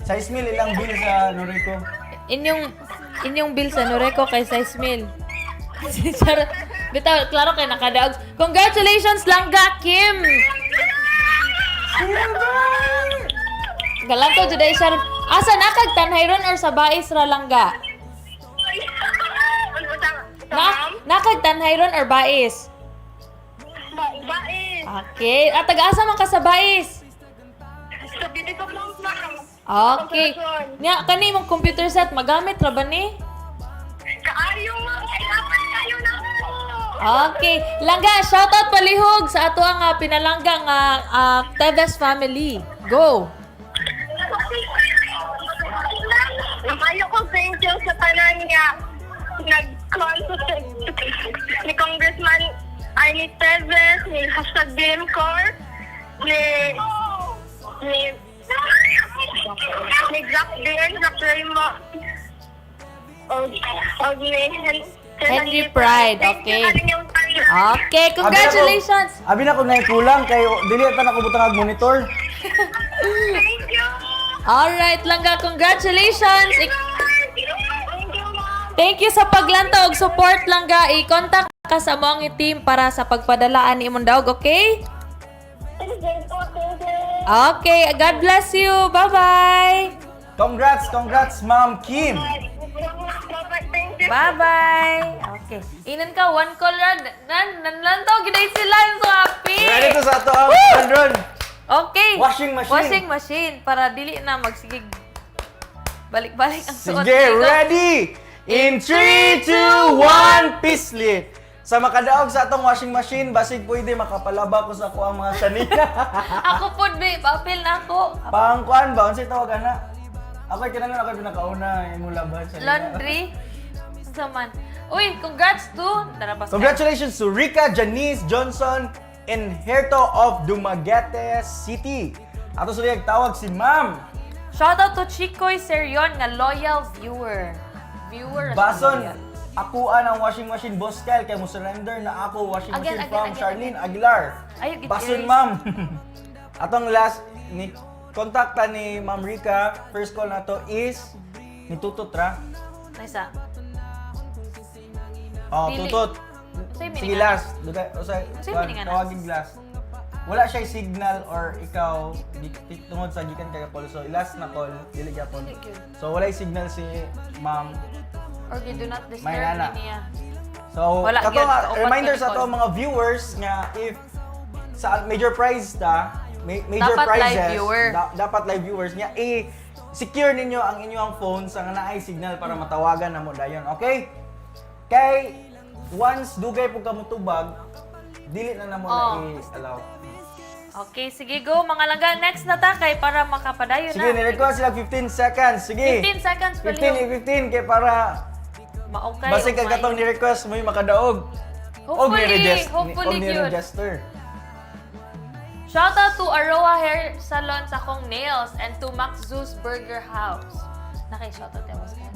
Size mil ilang bill sa Noriko. Inyong bill sa Noreco kay size mil. Charot. Bitaw, klaro kay nakadaog. Congratulations, Langga Kim! Galanto today, Sharon. Asa nakag tanhayron or sa bais ra Langga? Nakag tanhayron or bais? Bais. Okay. At taga-asa man ka sa bais? Sa beauty ko lang, ma'am. Okay. Nya, kani mong computer set, magamit ra ba ni? Kaayo, ma'am. Kailangan kayo na po. Okay. Langga, shoutout palihog sa ato ang pinalangga nga Teves family. Go! Mayo ko thank you sa tanan nga nag-consult ni Congressman Arnie Teves, ni #BMCOR, ni Jack Beard, Jack Raymond, og ni Henry Pride, okay. Okay, congratulations! Abi na ko na kulang kay dili ta na ko butang monitor. Thank you! Alright, Langga, congratulations! Thank you sa paglantaw og support, Langga. I-contact ka sa mong team para sa pagpadalaan ni imong daog, okay? Okay, God bless you. Bye-bye! Congrats, Ma'am Kim! Bye-bye! Okay. Inan ka, one call run. Nanlantaw, giday sila yung so happy! Ready to sa ato ang run! Okay. Washing machine. Washing machine para dili na magsigig. Balik-balik ang suot. Sige, ready! In 3, 2, 1, pislit! Sa makadaog sa atong washing machine, basig pwede makapalaba ko sa ako ang mga sanika. Ako po, babe. Papel na ako. Pangkuan ba? Unsay tawag ana? Ako'y kinanglan ako'y pinakauna yung laban sa Laundry. Saman. Uy, congrats to. Congratulations to Rica Janice Johnson in Herto of Dumaguete City. Ato sa tawag si Ma'am. Shoutout to Chikoy Serion nga loyal viewer. Bason, akuan ang washing machine, Boss Kyle, kay mo surrender na ako washing machine from Charlene Aguilar. Bason, Ma'am. Atong last, ni kontakta ni Ma'am Rica, first call na to is ni Tutut ra. Nasa? Tutut. Sige, last. Tawagin last. Wala siya signal or ikaw tungod sa gikan kay call. So last na call, dili gyapon. So wala signal si Ma'am. Or do not disturb niya. So kato reminder sa ato mga viewers nga if sa major prize major dapat prizes live viewer. Dapat live viewers nga secure ninyo ang inyong phone sa naay signal para matawagan namo dayon. Okay? Kay once dugay pug kamo tubag, dili na namo na i-allow. Okay, sige go mga langga. Next na ta kay para makapadayon na. Sige, ni-request sila 15 seconds. Sige. 15 seconds pa 15 kay para ma-okay. Basta kay katong ni-request mo yung makadaog. Hopefully ni-register. Shoutout to Aroa Hair Salon sa kong nails and to Max Zeus Burger House. Naki-shoutout yan, Boss Kyle.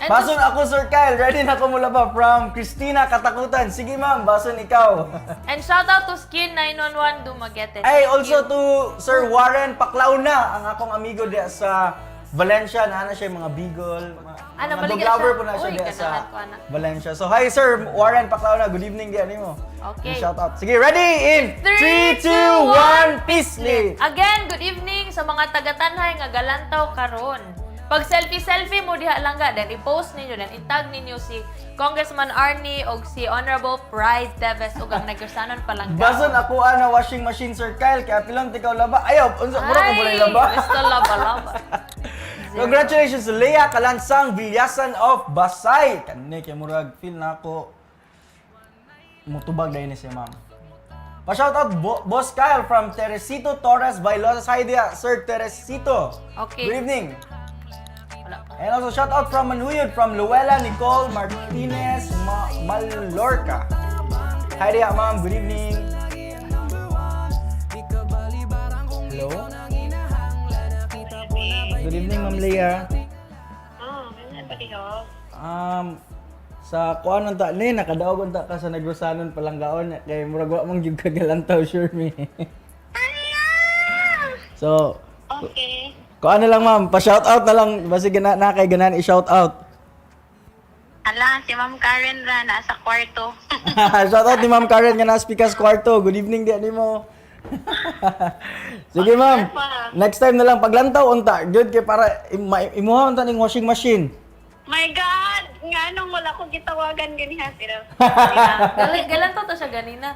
Bason ako, Sir Kyle. Ready na ko mula ba from Christina Katakutan. Sige, ma'am. Bason ikaw. And shoutout to Skin 911 Dumaguete. Ay, also to Sir Warren Paklauna, ang akong amigo diya sa Valencia. Naana siya yung mga beagle. Mga dog lover po na siya diya sa Valencia. So, hi, Sir Warren Paklauna. Good evening diya mo. Okay. Shoutout. Sige, ready? In 3, 2, 1, peace! Again, good evening sa mga taga-Tanhay nga galantaw karon. Pag selfie mo diha lang ga, then i-post ninyo, then i-tag ninyo si Congressman Arnie o si Honorable Pride Teves o ang Negrosanon PalangGAYon. Bason ako na washing machine, Sir Kyle, kaya pilang tikaw laba. Ayaw, mura ko mula laba. Gusto laba. Congratulations to Leah Kalansang Villasan of Basay. Kani kay murag feel na ako mutubag dahil ni siya, ma'am. Pa-shoutout Boss Kyle from Teresito Torres Bailosa. Hi dia, Sir Teresito. Okay. Good evening. And also shout out from Manuyod from Luella Nicole Martinez Mallorca. Hi dia, ma'am. Good evening. Hello. Good evening, Ma'am Leah. sa kuan ta ni nakadaog ta ka sa Negrosanon PalangGAYon kay murag wa man gyud kagalantaw sure me. So, Okay. kuan na lang ma'am, pa-shout out na lang basi na kay ganan i-shout out. Ala, si Ma'am Karen ra nasa kwarto. Shout out ni Ma'am Karen nga nasa Pikas Kwarto. Good evening di mo. Sige ma'am. Next time na lang paglantaw unta. Good kay para imuha unta ning washing machine. My God! Nga nung wala ko gitawagan ganiha pero. Galantaw to siya ganina.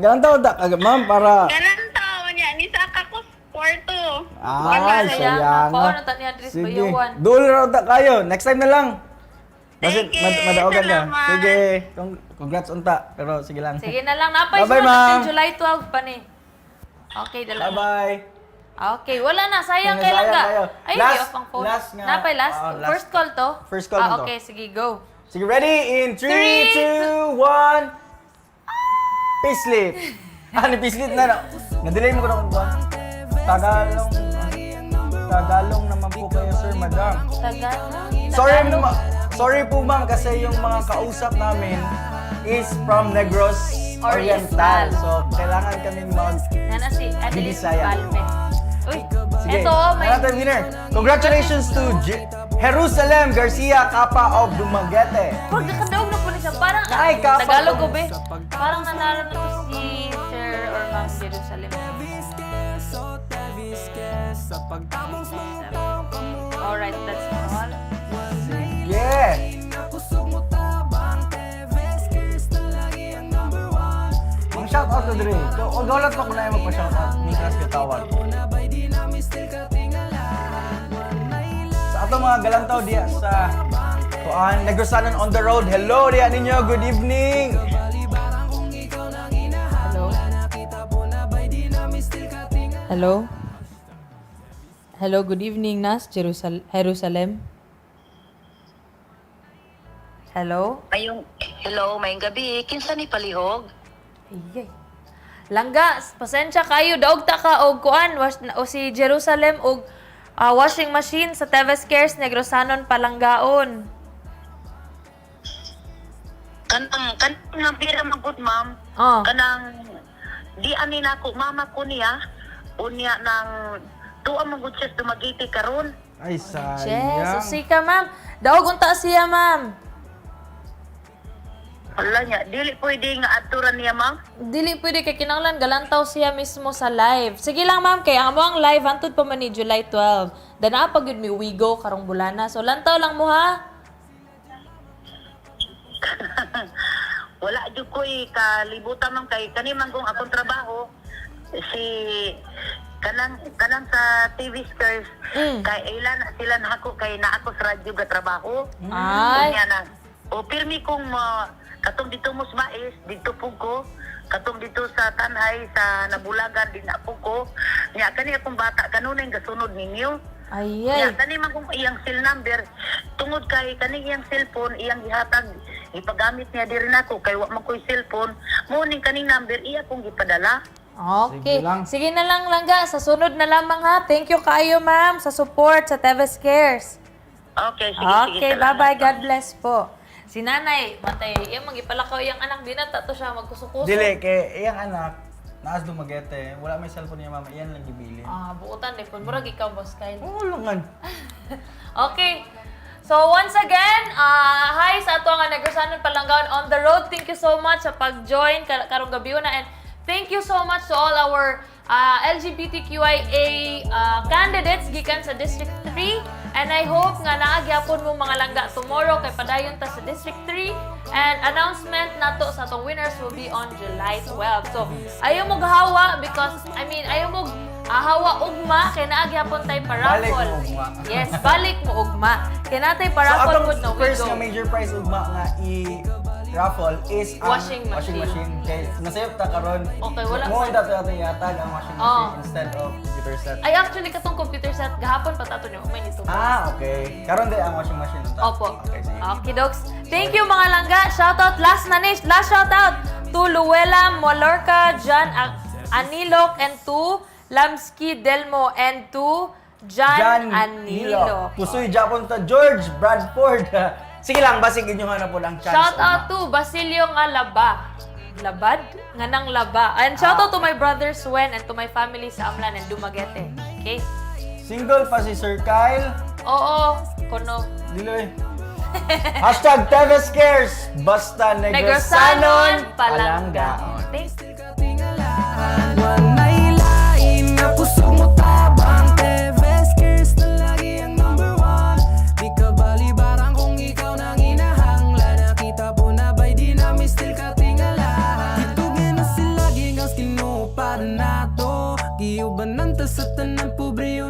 Galantaw unta ma'am para Galantaw niya ni sa ako kwarto. sayang. Paano ta ni Andres Sige. Bayawan? Dul ra unta kayo. Next time na lang. Kasi madaogan ka. salamat. Sige. Congrats unta. Pero sige lang. Sige na lang. Napay Bye-bye, sunod ma'am. until July 12 pa ni. Okay, dala. Bye-bye. Okay, wala na. Sayang Sayang kailan ka. kayo. Ay, Last- hindi off ang phone. last nga. Napay last? Last. First call to? First call na to. Okay, sige, go. Sige, ready? In 3, 2, 1. Payslip. Ni payslip na. Na-delay mo ko na kung buwan. Tagalong naman po kayo, sir, madam. Sorry po, ma'am, kasi yung mga kausap namin is from Negros Oriental. So, kailangan kaming Nana si Adelis Bisaya. Balme. Uy, Sige, eto, may... natin winner. Congratulations to Jerusalem Garcia Capa of Dumaguete. Pag nakadaog na po niya, parang Ay, kapag- Tagalog ko, be. Parang nanalo na to si Sir or Ma'am Jerusalem. Alright, that's all. Yeah! Ang shoutout na diri. O gawlat pa ko na yung magpa-shoutout. Mikras Katawag. Sa ato mga galantaw diya sa Tuan, Negrosanon on the road. Hello diya ninyo. Good evening. Hello? Hello, good evening, Nas, Jerusalem. Hello? Hello, mayong gabi. Kinsa ni palihog? Ayay. Langga, pasensya kayo. Daog ta ka og kuan o si Jerusalem og washing machine sa Teves Cares Negrosanon PalangGAYon. Kanang nga pira magud, ma'am. Kanang di ani nako mama ko niya. Unya nang tuwa magud siya Dumaguete karon. Ay, Yes, sayang. usika, ma'am. Daog unta siya, ma'am. Wala niya, dili pwede nga aturan niya, ma'am. Dili pwede kay kinanglan galantaw siya mismo sa live. Sige lang, ma'am, kay ang ang live hantud pa man ni July 12. Dana pa gyud mi wigo karong bulana. So lantaw lang mo ha. Wala jud ko'y kalibutan man kay kani man kung akong trabaho si kanang sa TV Cares kay ilan sila na ako kay na ako sa radyo ga trabaho. Ay. Unya na. O pirmi kong katong dito Musbais dito po ko katong dito sa Tanhay sa Nabulagan din na po ko. Nya kani akong bata kanunay gasunod ninyo. Ayay. Kani man kung iyang cell number tungod kay kani iyang cellphone iyang gihatag ipagamit niya diri nako kay wa man ko'y cellphone mo ning kaning number iya kong gipadala. Okay. Sige na lang, Langga. Sa sunod na lamang ha. Thank you kayo, ma'am, sa support sa Teves Cares. Okay, sige, Okay, sige. bye-bye. God bless po. Si nanay, matay, yung magipalakaw yung anak, di na tato siya magkusukuso. Dili, kay iyang anak, naas Dumaguete. Wala may cellphone niya, mama. Iyan lang gibilin. Buutan, eh. Murag ikaw, boss Kyle. Oo, langan. Okay. So, once again, hi sa ato nga Negrosanon PalangGAYon on the road. Thank you so much sa pag-join karong gabi na. And thank you so much to all our LGBTQIA candidates gikan sa District 3. And I hope nga naagyapon mo mga langga tomorrow kay padayon ta sa District 3. And announcement nato sa atong winners will be on July 12. So, ayaw mo gahawa because, ayaw mo hawa ugma kay naagyapon tay Balik paraffol. mo ugma. Yes, balik mo ugma. Kay natay paraffol atong pud na first window. nga major prize ugma nga i-raffle is ang Washing machine. Kay nasayop ta karon. Okay, wala Mo sa- dato ating yatag ang washing machine instead of computer set. Ay, actually, katong computer set, gahapon pa tato niyo. May nito. Okay. Karon di ang washing machine ta. Opo. Okay, sige. Okay, dogs. Thank you, mga langga. Shoutout. Last shoutout to Luella Molorca, John Anilok, and to Lamski Delmo, and to John Anilo. Pusoy Japon ta George Bradford. Sige lang, basig inyo nga na po lang chance. Shout out to Basilio nga laba. Labad? Nga nang laba. And shout out to my brother Swen and to my family sa Amlan and Dumaguete. Okay? Single pa si Sir Kyle. Oo, kono. Diloy. Hashtag Teves cares. Basta Negrosanon, PalangGAYon. Thanks. Wanay-lain nga kusog mo tabang Teves cares na lagi ang number one. Di ka balibarang kung ikaw nang inahanglan. Nakita po na ba'y di namin still katingala. Itugin na sila gigang skill no para nato. Giubanan ta sa tanan pobre